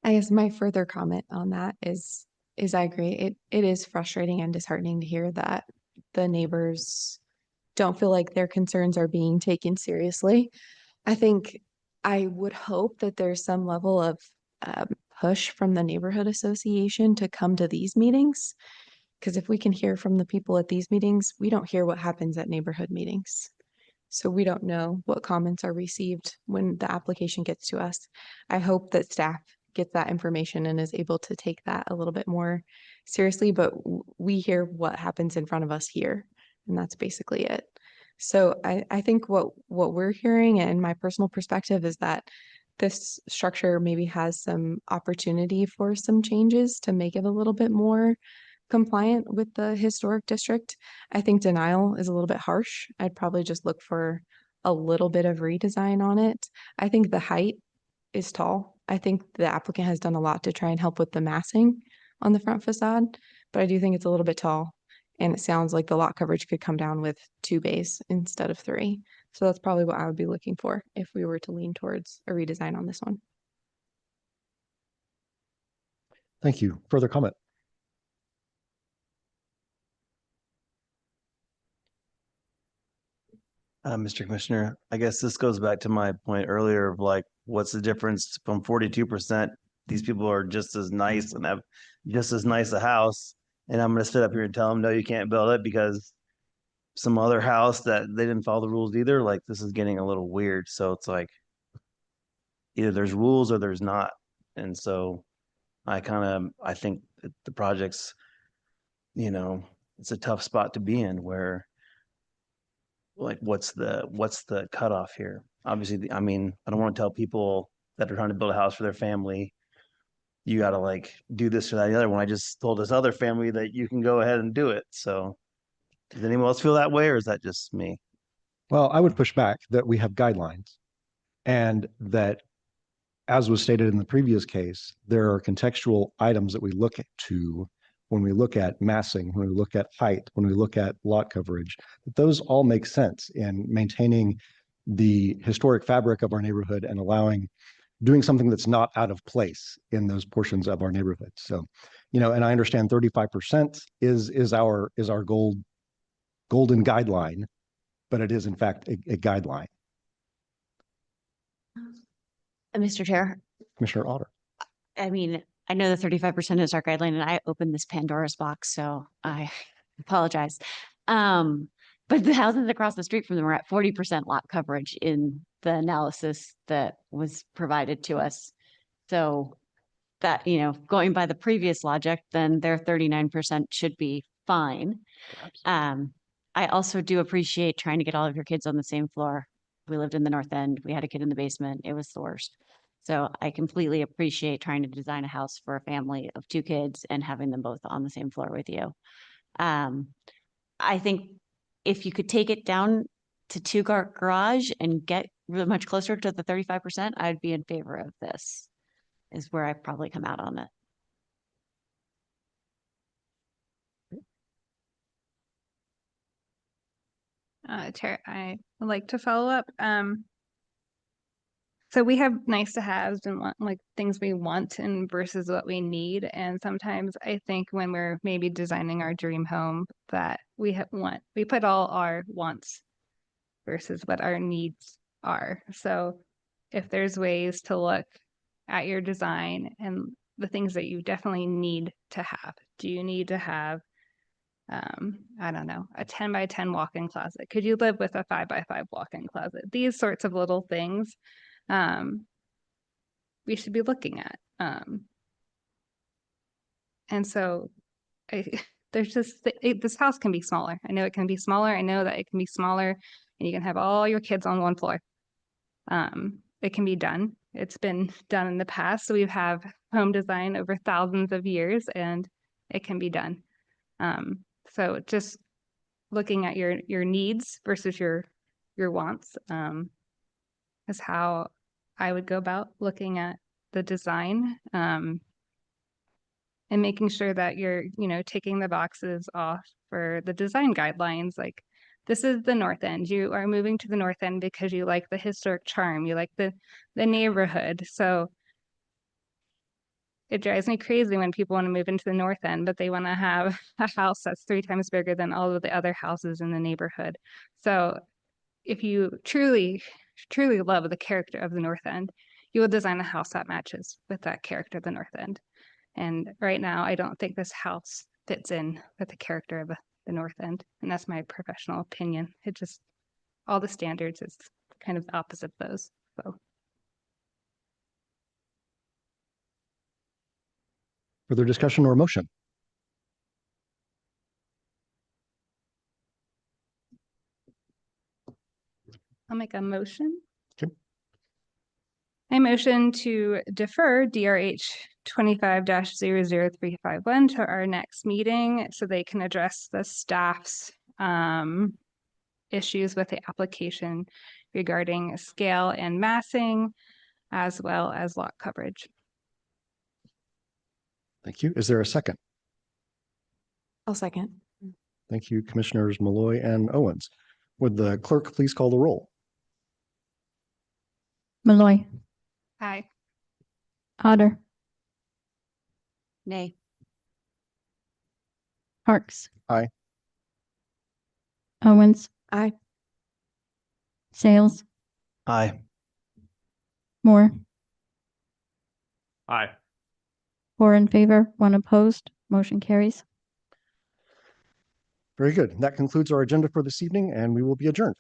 I guess my further comment on that is I agree. It is frustrating and disheartening to hear that the neighbors don't feel like their concerns are being taken seriously. I think I would hope that there's some level of push from the neighborhood association to come to these meetings. Because if we can hear from the people at these meetings, we don't hear what happens at neighborhood meetings. So we don't know what comments are received when the application gets to us. I hope that staff gets that information and is able to take that a little bit more seriously, but we hear what happens in front of us here, and that's basically it. So I think what we're hearing and my personal perspective is that this structure maybe has some opportunity for some changes to make it a little bit more compliant with the historic district. I think denial is a little bit harsh. I'd probably just look for a little bit of redesign on it. I think the height is tall. I think the applicant has done a lot to try and help with the massing on the front facade, but I do think it's a little bit tall. And it sounds like the lot coverage could come down with 2 bays instead of 3. So that's probably what I would be looking for if we were to lean towards a redesign on this one. Thank you. Further comment? Mr. Commissioner, I guess this goes back to my point earlier of like, what's the difference from 42%? These people are just as nice and have just as nice a house. And I'm going to sit up here and tell them, no, you can't build it because some other house that they didn't follow the rules either. Like, this is getting a little weird. So it's like, either there's rules or there's not. And so I think that the project's, it's a tough spot to be in where, like, what's the cutoff here? Obviously, I don't want to tell people that are trying to build a house for their family, you got to like do this or that, the other one. I just told this other family that you can go ahead and do it. So does anyone else feel that way, or is that just me? Well, I would push back that we have guidelines, and that, as was stated in the previous case, there are contextual items that we look to when we look at massing, when we look at height, when we look at lot coverage, that those all make sense in maintaining the historic fabric of our neighborhood and doing something that's not out of place in those portions of our neighborhood. So, and I understand 35% is our golden guideline, but it is in fact a guideline. Mr. Chair, Commissioner Otter. I know the 35% is our guideline, and I opened this Pandora's box, so I apologize. But the houses across the street from them are at 40% lot coverage in the analysis that was provided to us. So that, going by the previous logic, then their 39% should be fine. I also do appreciate trying to get all of your kids on the same floor. We lived in the North End. We had a kid in the basement. It was the worst. So I completely appreciate trying to design a house for a family of 2 kids and having them both on the same floor with you. I think if you could take it down to 2-car garage and get really much closer to the 35%, I'd be in favor of this, is where I probably come out on it. Chair, I would like to follow up. So we have nice to haves and like things we want and versus what we need. And sometimes I think when we're maybe designing our dream home that we put all our wants versus what our needs are. So if there's ways to look at your design and the things that you definitely need to have, do you need to have I don't know, a 10 by 10 walk-in closet? Could you live with a 5 by 5 walk-in closet? These sorts of little things we should be looking at. And so there's just, this house can be smaller. I know it can be smaller. I know that it can be smaller and you can have all your kids on one floor. It can be done. It's been done in the past. So we have home design over thousands of years and it can be done. So just looking at your needs versus your wants is how I would go about looking at the design and making sure that you're, taking the boxes off for the design guidelines. Like, this is the North End. You are moving to the North End because you like the historic charm. You like the neighborhood. So it drives me crazy when people want to move into the north end, but they want to have a house that's 3 times bigger than all of the other houses in the neighborhood. So if you truly love the character of the north end, you will design a house that matches with that character of the north end. And right now, I don't think this house fits in with the character of the north end. And that's my professional opinion. It just, all the standards is kind of the opposite of those. So Further discussion or motion? I'll make a motion. Okay. I motion to defer DRH 25-00351 to our next meeting so they can address the staff's issues with the application regarding scale and massing, as well as lot coverage. Thank you. Is there a second? I'll second. Thank you, Commissioners Malloy and Owens. Would the clerk please call the roll? Malloy, Aye. Otter, Nay. Parks. Aye. Owens, Aye. Sales, Aye. Moore, Aye. 4 in favor, 1 opposed, motion carries. Very good. That concludes our agenda for this evening, and we will be adjourned.